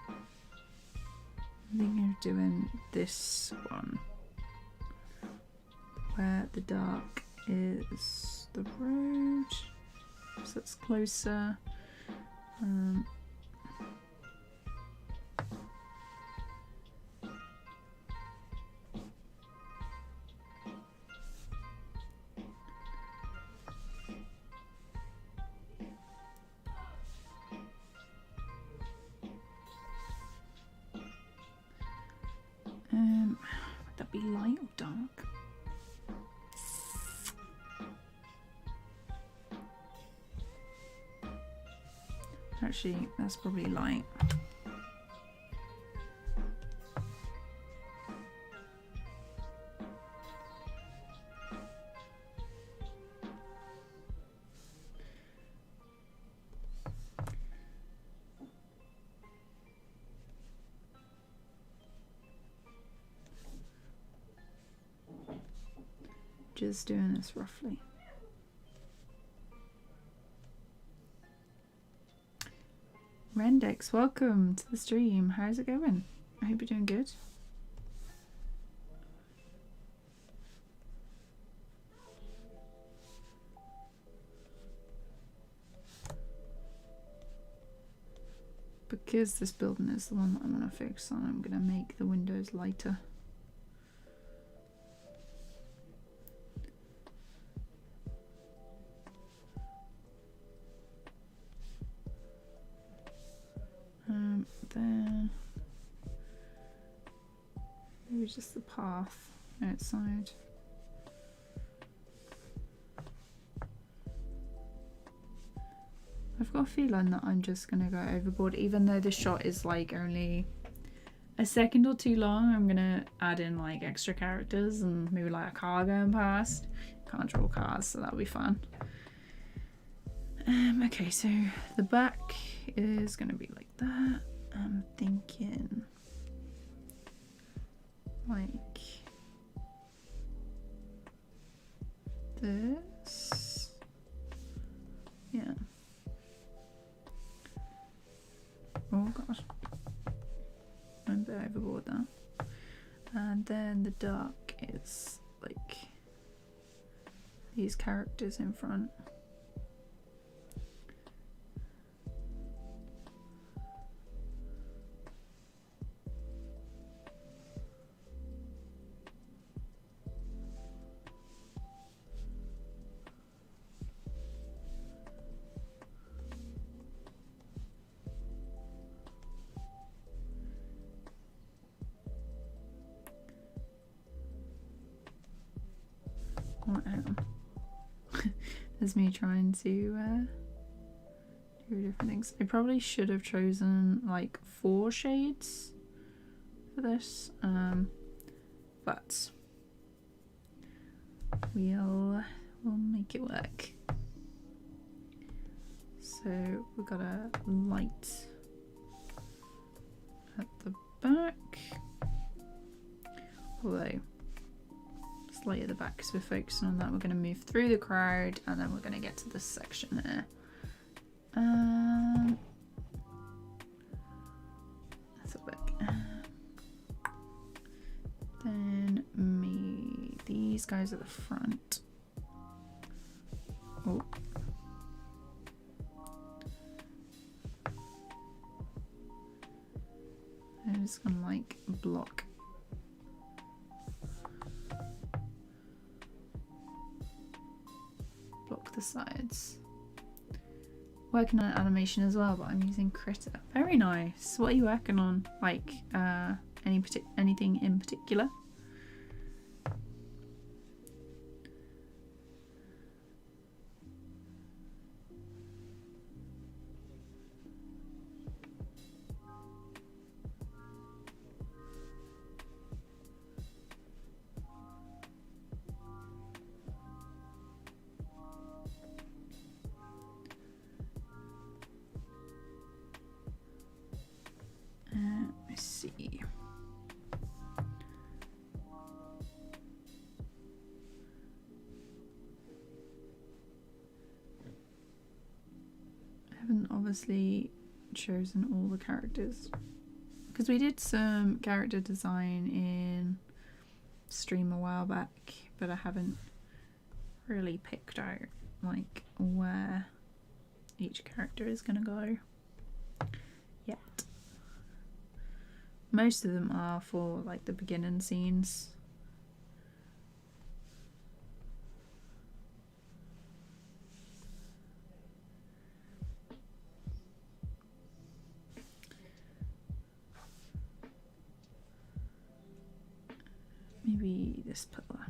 I think I'm doing this one where the dark is the road, so it's closer. Would that be light or dark? Actually, that's probably light. Just doing this roughly. Rendex, welcome to the stream. How's it going? I hope you're doing good. Because this building is the one that I'm going to focus on, I'm going to make the windows lighter. Then maybe just the path outside. I've got a feeling that I'm just gonna go overboard, even though this shot is like only a second or two long. I'm gonna add in like extra characters and maybe like a car going past. Can't draw cars, so that'll be fun. Okay, so the back is gonna be like that. I'm thinking like this. Yeah. Oh god. I'm a bit overboard there. And then the dark is like these characters in front. There's me trying to do different things. I probably should have chosen like 4 shades for this, but we'll make it work. So we've got a light at the back, although light at the back because we're focusing on that. We're going to move through the crowd and then we're going to get to this section here. Let's have a look. Then these guys at the front. Oh. I'm just gonna like block. Block the sides. Working on animation as well, but I'm using Critter. Very nice. What are you working on? Like anything in particular? Let's see. I haven't obviously chosen all the characters because we did some character design in stream a while back, but I haven't really picked out like where each character is gonna go yet. Most of them are for like the beginning scenes. Maybe this pillar.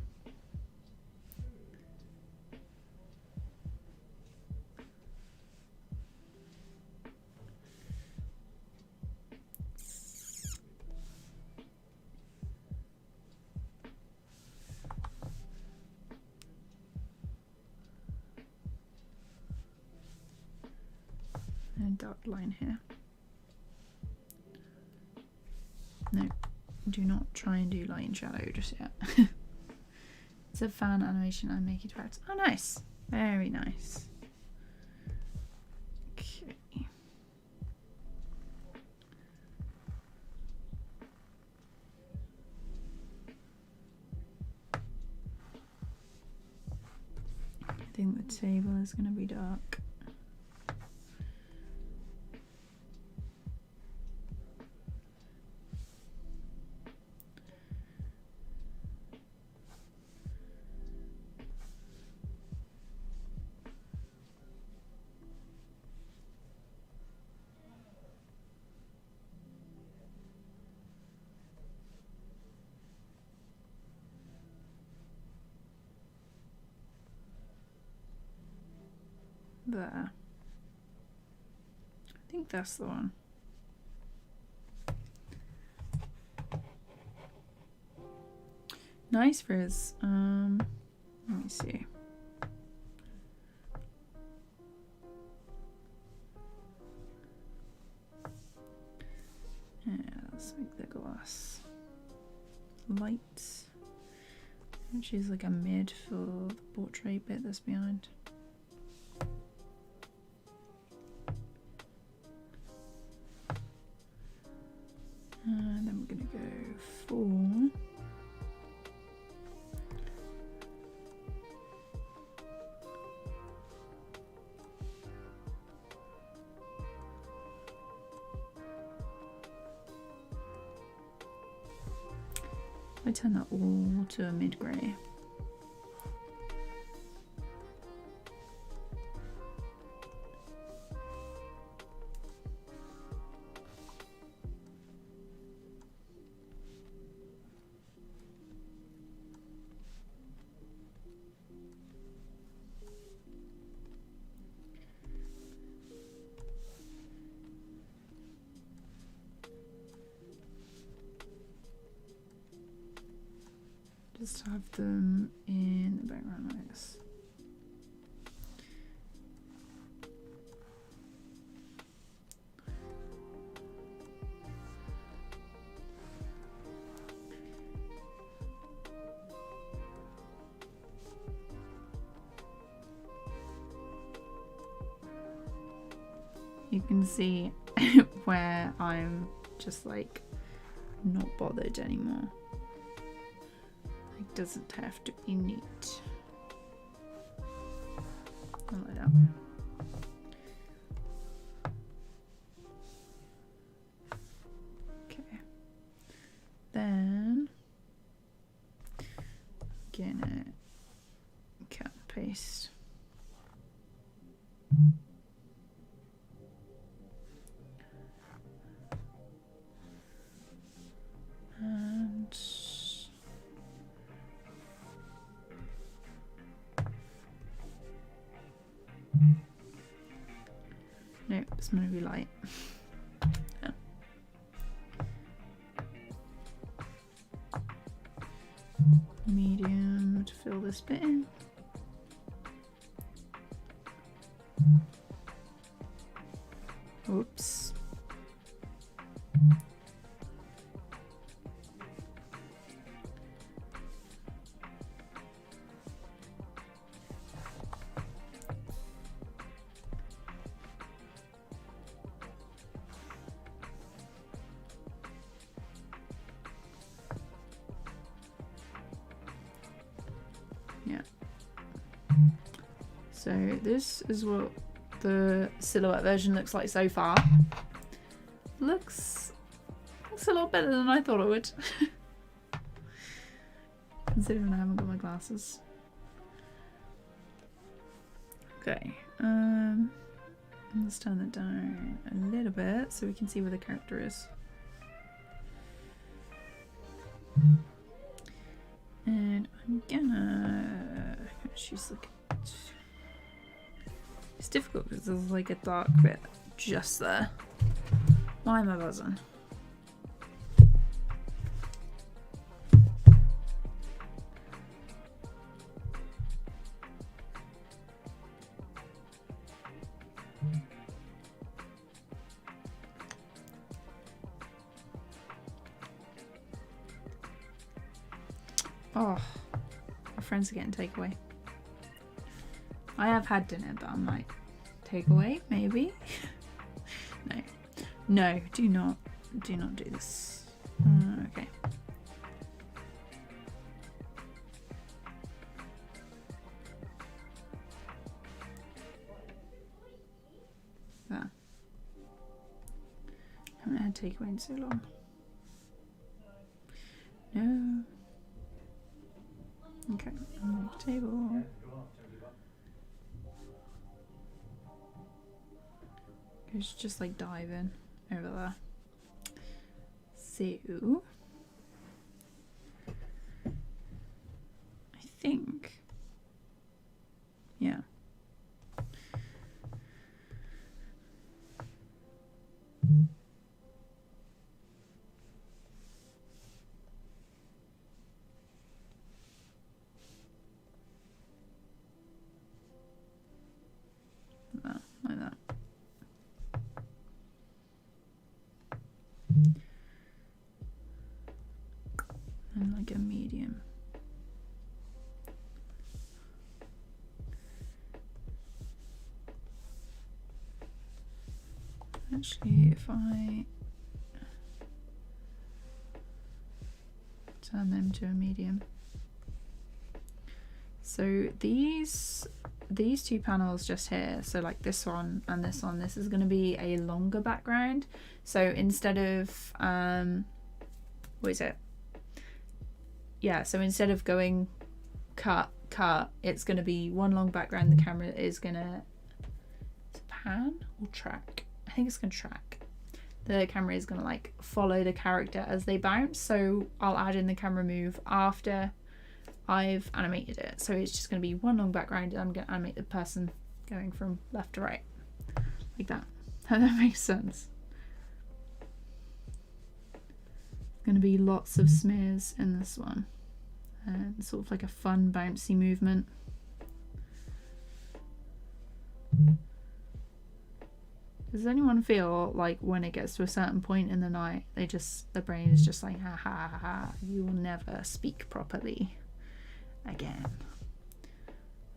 And dark line here. No, do not try and do light and shadow just yet. It's a fan animation and make it right. Oh, nice. Very nice. Okay. I think the table is going to be dark. There. I think that's the one. Nice frizz. Let me see. Yeah, let's make the glass light. Which is like a mid for the portrait bit that's behind. And then we're going to go for I turn that all to a mid-grey. Just have them in the background like this. you can see where I'm just like not bothered anymore. It doesn't have to be neat. Like that. Okay. Then gonna cut and paste. And nope, it's gonna be light. Yeah. Medium to fill this bit in. Oops. Yeah. So this is what the silhouette version looks like so far. Looks a lot better than I thought it would. Considering I haven't got my glasses. Okay, let's turn that down a little bit so we can see where the character is. And I'm gonna choose like it's difficult because there's like a dark bit just there. Why am I buzzing? Oh, my friends are getting takeaway. I have had dinner, but I'm like, takeaway, maybe? No. No, do not do this. Okay. There. Haven't had takeaway in so long. No. Okay, on the table. Let's just like dive in over there. So I think, yeah. Like that. And like a medium. Actually, if I turn them to a medium. So these two panels just here, so like this one and this one, this is going to be a longer background. So instead of what is it? Yeah, so instead of going cut, it's going to be one long background. The camera is going to pan or track. I think it's going to track. The camera is going to like follow the character as they bounce. So I'll add in the camera move after I've animated it. So it's just going to be one long background and I'm going to animate the person going from left to right. Like that. How that makes sense. Going to be lots of smears in this one. And sort of like a fun bouncy movement. Does anyone feel like when it gets to a certain point in the night, the brain is just like, ha ha ha, ha, you will never speak properly again.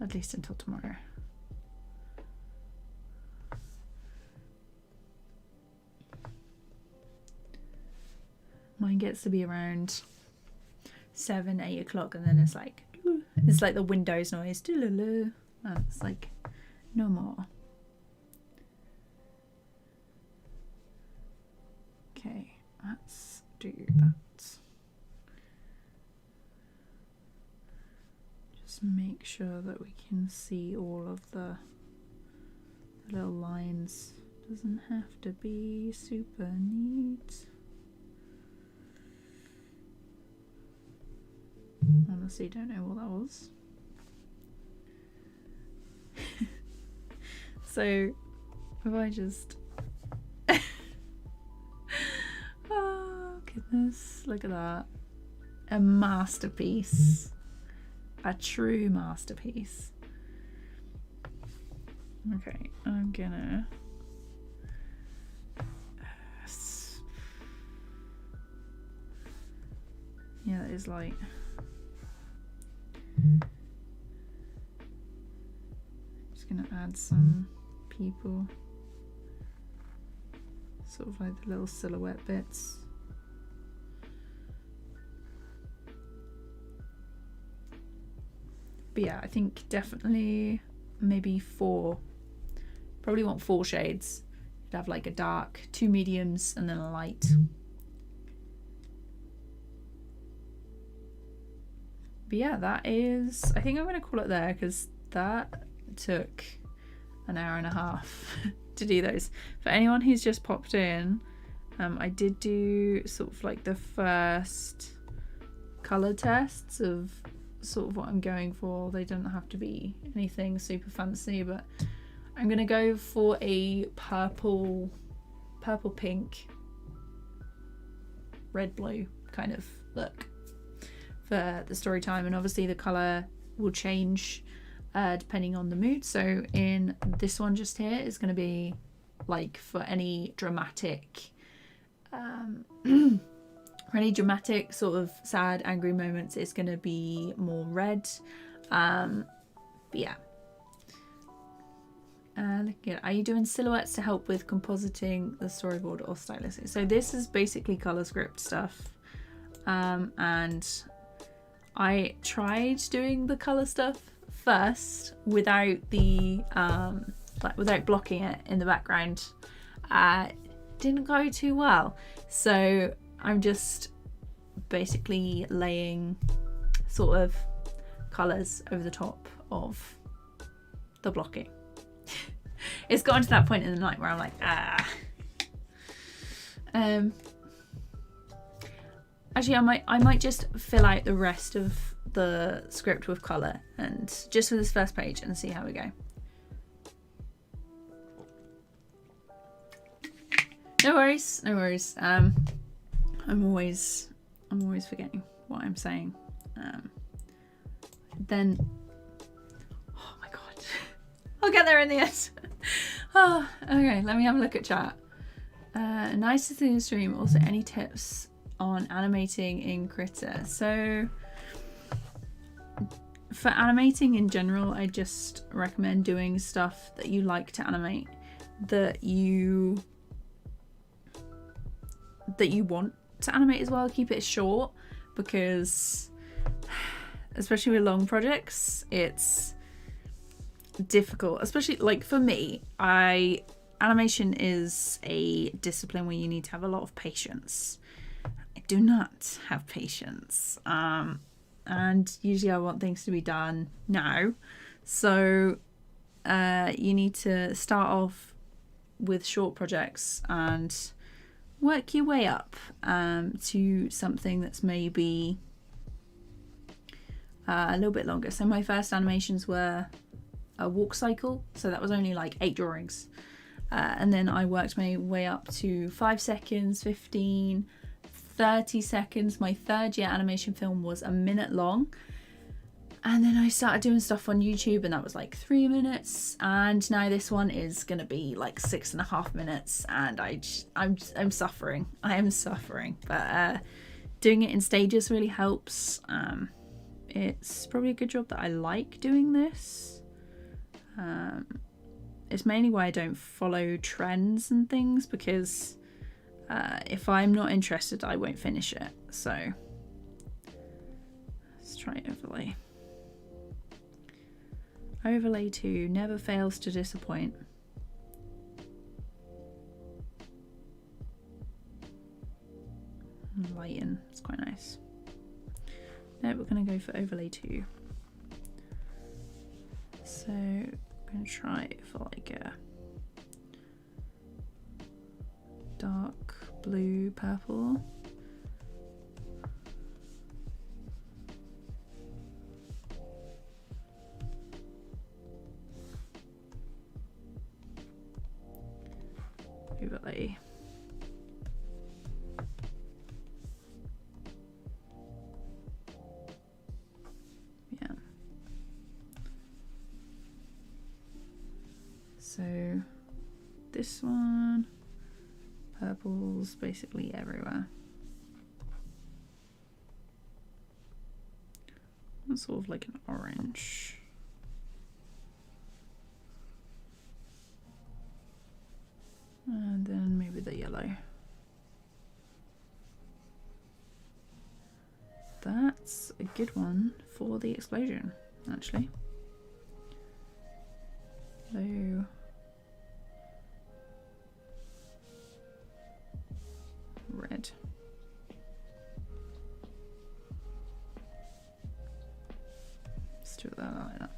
At least until tomorrow. Mine gets to be around 7, 8 o'clock, and then it's like the Windows noise. And it's like no more. Okay, let's do that. Just make sure that we can see all of the little lines. Doesn't have to be super neat. Honestly, don't know what that was. So, if I just... Oh, goodness. Look at that. A masterpiece. A true masterpiece. Okay, I'm gonna... Yeah, that is light. Just gonna add some people, sort of like the little silhouette bits. But yeah, I think definitely maybe 4. Probably want 4 shades. You'd have like a dark, 2 mediums, and then a light. But yeah, that is, I think I'm going to call it there, because that took an hour and a half to do those. For anyone who's just popped in, I did do sort of like the first colour tests of sort of what I'm going for. They don't have to be anything super fancy, but I'm going to go for a purple pink, red blue kind of look for the story time, and obviously the colour will change depending on the mood. So in this one just here is going to be like for any dramatic sort of sad, angry moments, it's going to be more red. But yeah. Looking at, are you doing silhouettes to help with compositing the storyboard or stylistic? So this is basically colour script stuff, and I tried doing the colour stuff first without the without blocking it in the background. Didn't go too well, so I'm just basically laying sort of colours over the top of the blocking. It's gotten to that point in the night where I'm like, actually I might just fill out the rest of the script with colour, and just for this first page, and see how we go. No worries, no worries. I'm always forgetting what I'm saying. Then, oh my god, I'll get there in the end. Oh, okay, let me have a look at chat. Nice to see the stream. Also, any tips on animating in Critter? So for animating in general, I just recommend doing stuff that you like to animate, that you want to animate as well. Keep it short, because especially with long projects, it's difficult, especially like for me. Animation is a discipline where you need to have a lot of patience. I do not have patience, and usually I want things to be done now, so you need to start off with short projects and work your way up to something that's maybe a little bit longer. So my first animations were a walk cycle, so that was only like 8 drawings, and then I worked my way up to 5 seconds, 15, 30 seconds. My third year animation film was a minute long, and then I started doing stuff on YouTube, and that was like 3 minutes, and now this one is gonna be like 6.5 minutes, and I'm suffering. I am suffering, but doing it in stages really helps. It's probably a good job that I like doing this. It's mainly why I don't follow trends and things, because if I'm not interested, I won't finish it. So let's try overlay. Overlay 2 never fails to disappoint. Lighten, it's quite nice. No, we're going to go for overlay 2. So I'm going to try for like a dark blue purple. Overlay. Yeah. So this one, purple's basically everywhere. It's sort of like an orange. And then maybe the yellow. That's a good one for the explosion, actually. So red. Let's do that like that.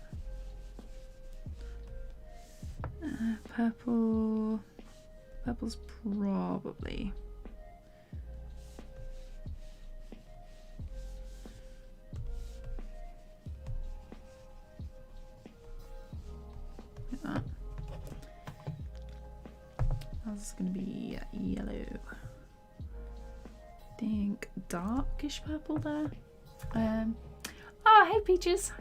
Purple. Purple's probably. Like that. That's gonna be yellow. I think darkish purple there. Oh, hey Peaches.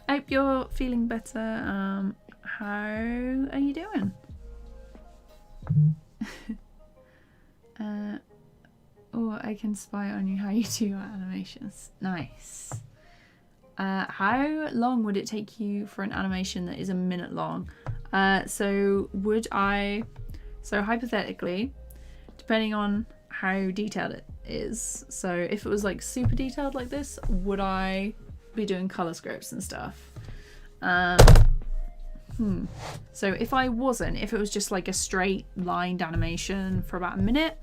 I hope you're feeling better. How are you doing? Oh, I can spy on you how you do your animations. Nice. How long would it take you for an animation that is a minute long? So hypothetically, depending on how detailed it is, so if it was like super detailed like this, would I be doing color scripts and stuff? So if I wasn't, if it was just like a straight lined animation for about a minute,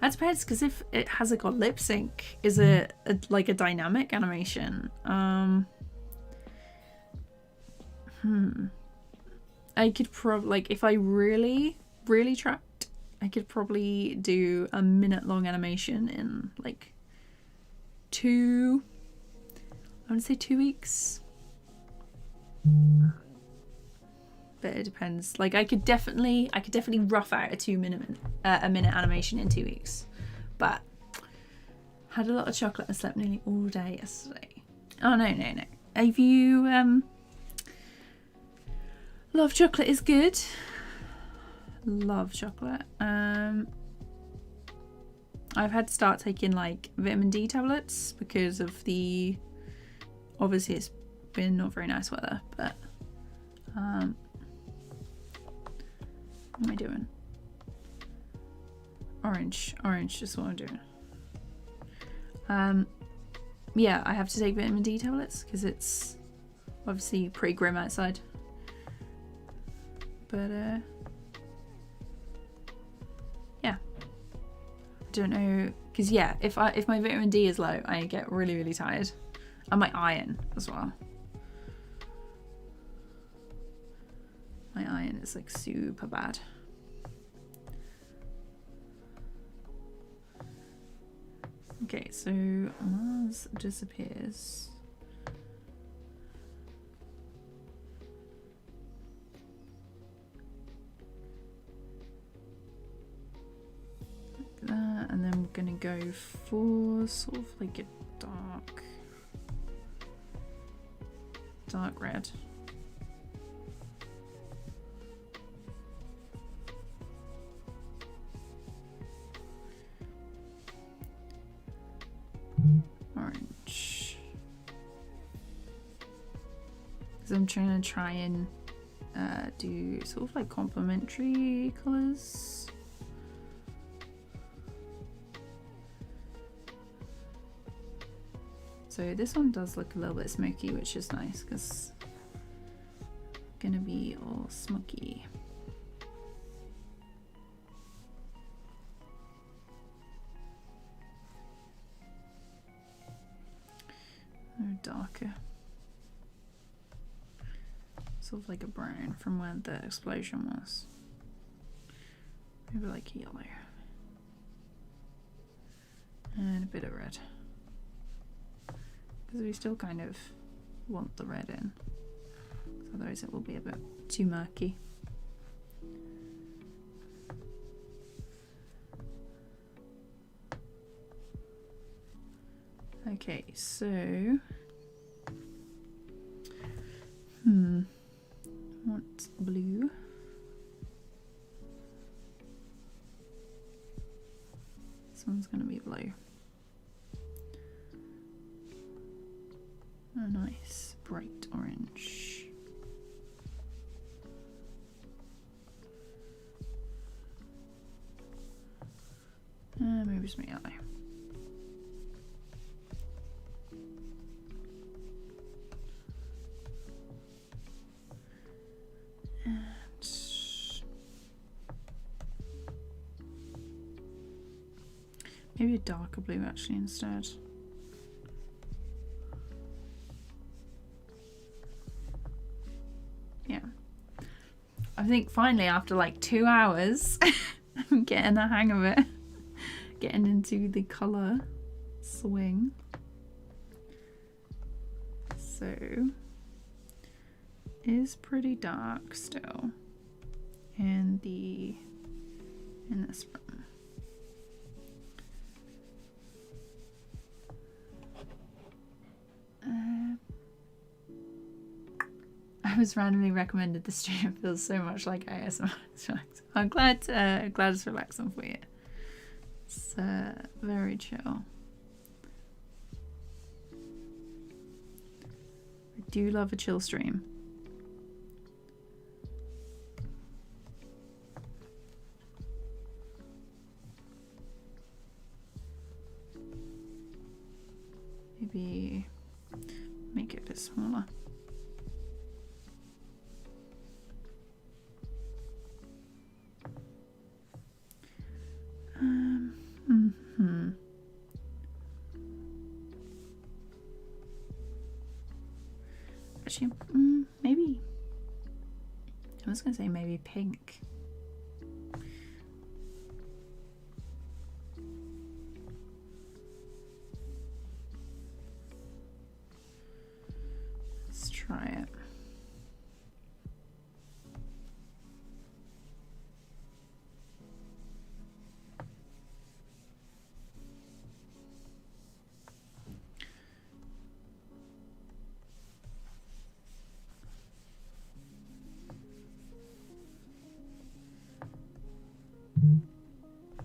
that depends, because if it has like a lip sync, is it like a dynamic animation? I could probably, like, if I really tried, I could probably do a minute long animation in like I want to say 2 weeks. But it depends. Like I could definitely rough out a minute animation in 2 weeks. But had a lot of chocolate and slept nearly all day yesterday. Oh no. Have you love chocolate is good. Love chocolate. I've had to start taking like vitamin D tablets because of obviously it's been not very nice weather, but what am I doing? Orange is what I'm doing. Yeah, I have to take vitamin D tablets because it's obviously pretty grim outside. But yeah, I don't know, because yeah, if my vitamin D is low, I get really tired, and my iron as well. My iron is like super bad. Okay, so Mars disappears. Like that, and then we're gonna go for sort of like a dark red. Orange. Because I'm trying do sort of like complementary colours. So this one does look a little bit smoky, which is nice because it's gonna be all smoky. They're darker. Sort of like a brown from where the explosion was. Maybe like yellow. And a bit of red. Because we still kind of want the red in. Otherwise it will be a bit too murky. Okay, so what's blue? This one's gonna be blue. A nice bright orange. Maybe some yellow. Maybe a darker blue actually instead. Yeah. I think finally after like 2 hours, I'm getting the hang of it. Getting into the colour swing. So, is pretty dark still in this room. I was randomly recommended the stream. It feels so much like ASMR. I'm glad it's relaxing for you. It's very chill. I do love a chill stream. Maybe make it a bit smaller. Actually, maybe. I was gonna say maybe pink. Let's try it.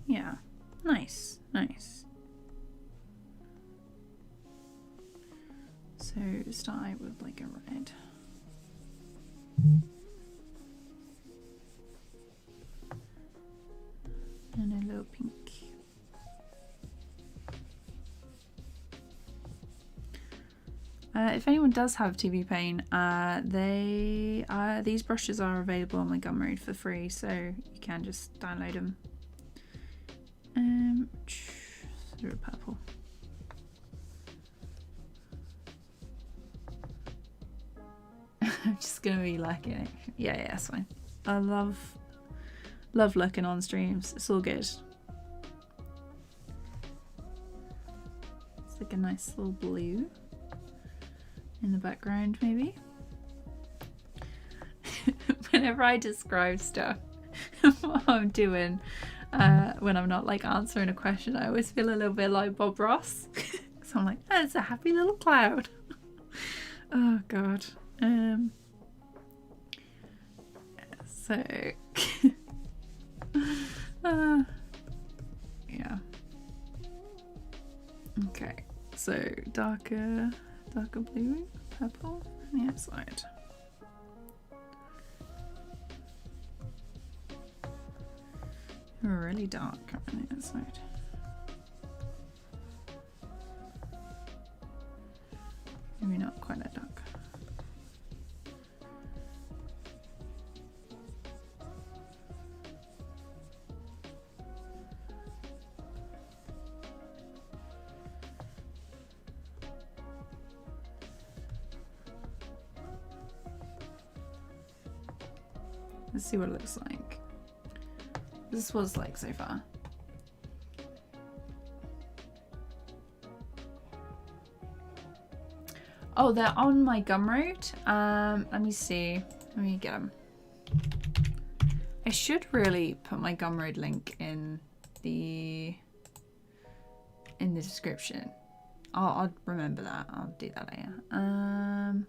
Yeah, nice, nice. So start with like a red. And a little pink. If anyone does have TVPAINT, these brushes are available on my Gumroad for free, so you can just download them. Sort of purple. I'm just gonna be liking it. Yeah, that's fine. I love looking on streams. It's all good. It's like a nice little blue in the background, maybe. Whenever I describe stuff, what I'm doing when I'm not like answering a question, I always feel a little bit like Bob Ross. So I'm like, oh, it's a happy little cloud. Oh god. So yeah. Okay, so darker blue, purple on the outside. really dark on the outside. Maybe not quite that dark. Let's see what it looks like. This is what it's like so far. Oh, they're on my Gumroad. Let me see. Let me get them. I should really put my Gumroad link in the description. I'll remember that. I'll do that later.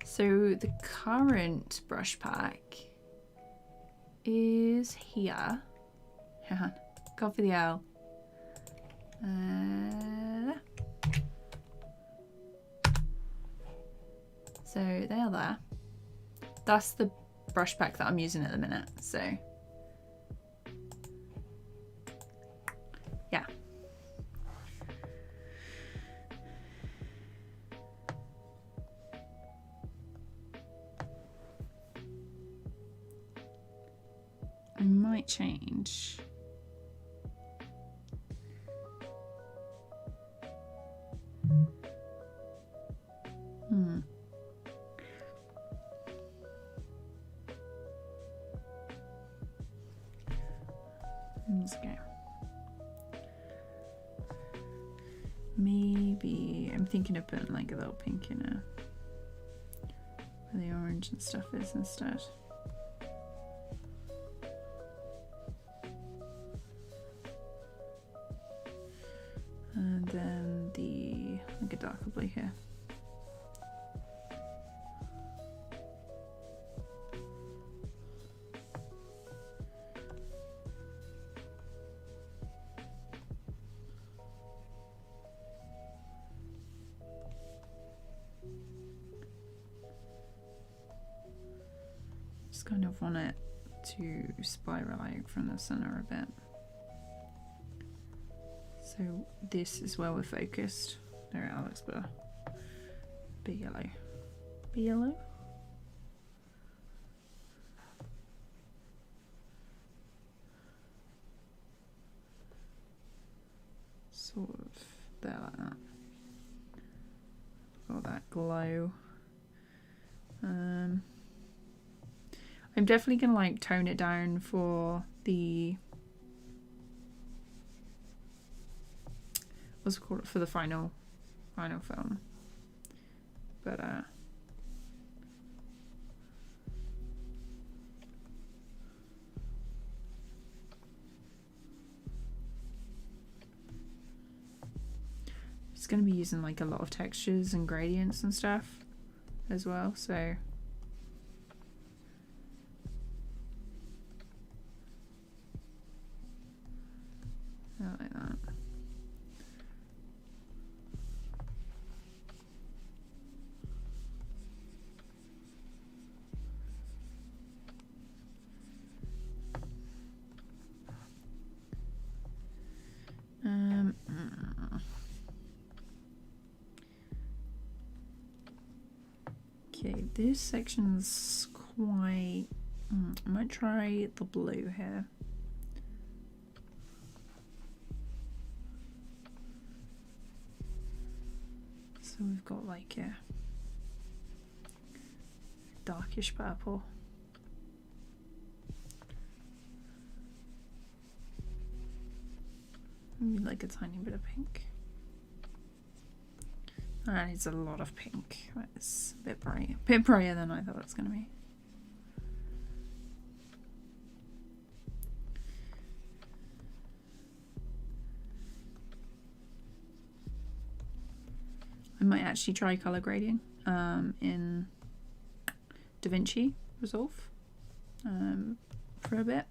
So the current brush pack is here. Hang on. Copy the L. So they are there. That's the brush pack that I'm using at the minute. So yeah. I might change. Let's go. Maybe I'm thinking of putting like a little pink in it where the orange and stuff is instead. And then like a darker blue here. Just kind of want it to spiral out from the center a bit. So this is where we're focused. There, that looks better. Bit yellow. Bit yellow. Sort of there like that. Got that glow. I'm definitely gonna like tone it down for the what's it called, for the final film, but it's gonna be using like a lot of textures and gradients and stuff as well, so like that. Okay, this section's quite... I might try the blue here. So we've got like a darkish purple. Maybe like a tiny bit of pink. That needs a lot of pink. That's a bit brighter than I thought it was going to be. I might actually try color grading in DaVinci Resolve for a bit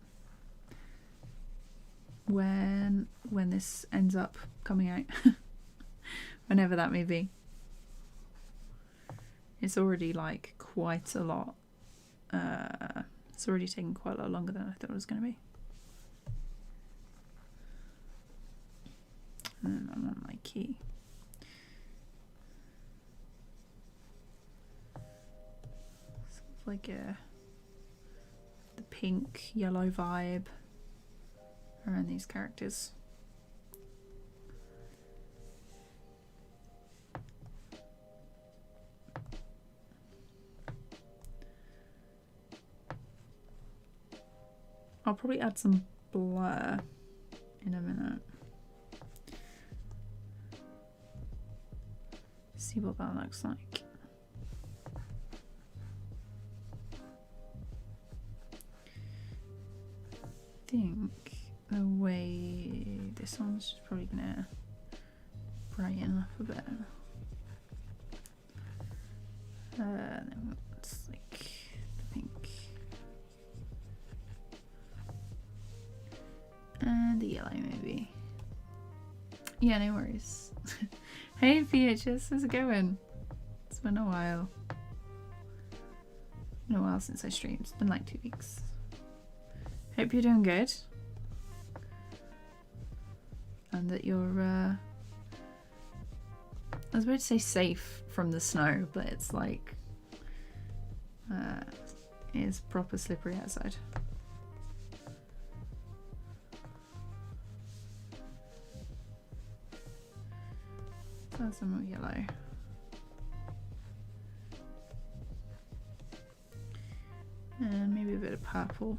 when this ends up coming out, whenever that may be. It's already like quite a lot. It's already taken quite a lot longer than I thought it was going to be. And then I want my key. Sort of like the pink, yellow vibe around these characters. I'll probably add some blur in a minute. See what that looks like. I think the way this one's probably gonna brighten up a bit. Then it's like the pink and the yellow maybe. Yeah, no worries. Hey PHS, how's it going? It's been a while. Been a while since I streamed. It's been like 2 weeks. Hope you're doing good. And that you're I was about to say safe from the snow, but it's like it's proper slippery outside. That's some more yellow. And maybe a bit of purple.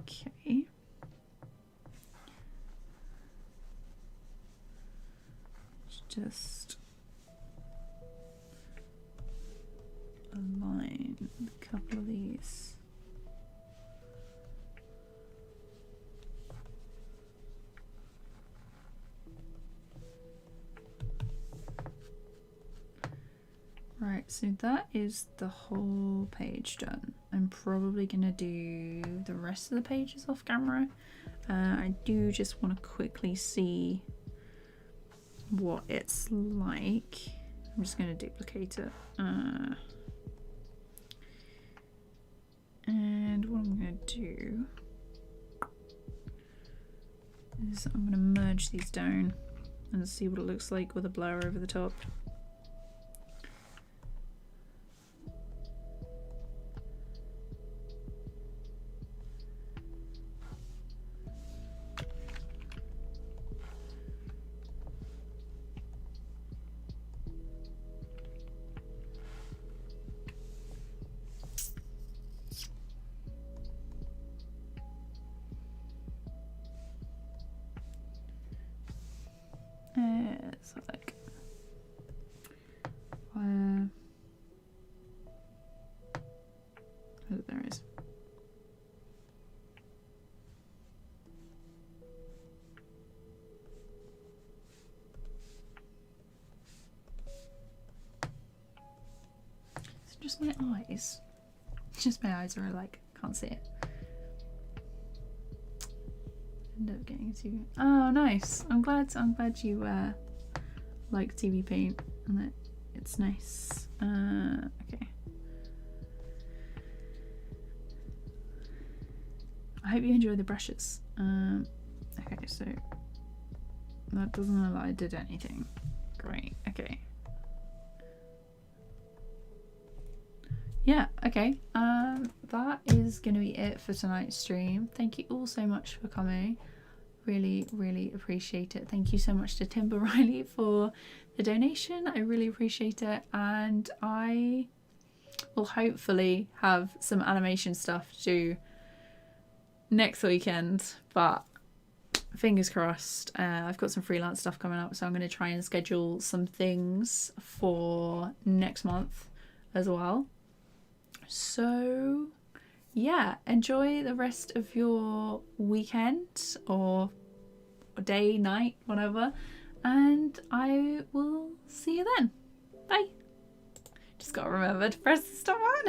Okay. Just align a couple of these. Right, so that is the whole page done. I'm probably gonna do the rest of the pages off camera. I do just want to quickly see what it's like. I'm just gonna duplicate it. And what I'm gonna do is I'm gonna merge these down and see what it looks like with a blur over the top. So like oh, there it is. It's just my eyes. Just my eyes are like, can't see it. End up getting to. Oh, nice. I'm glad you like TVPAINT and that it's nice. Okay. I hope you enjoy the brushes. Okay, so that doesn't look like I did anything. Great. Okay. Yeah, okay. That is gonna be it for tonight's stream. Thank you all so much for coming. Really appreciate it. Thank you so much to Timber Riley for the donation. I really appreciate it, and I will hopefully have some animation stuff to do next weekend, but fingers crossed. I've got some freelance stuff coming up, so I'm going to try and schedule some things for next month as well. So yeah, enjoy the rest of your weekend or day, night, whatever, and I will see you then. Bye. Just gotta remember to press the stop button.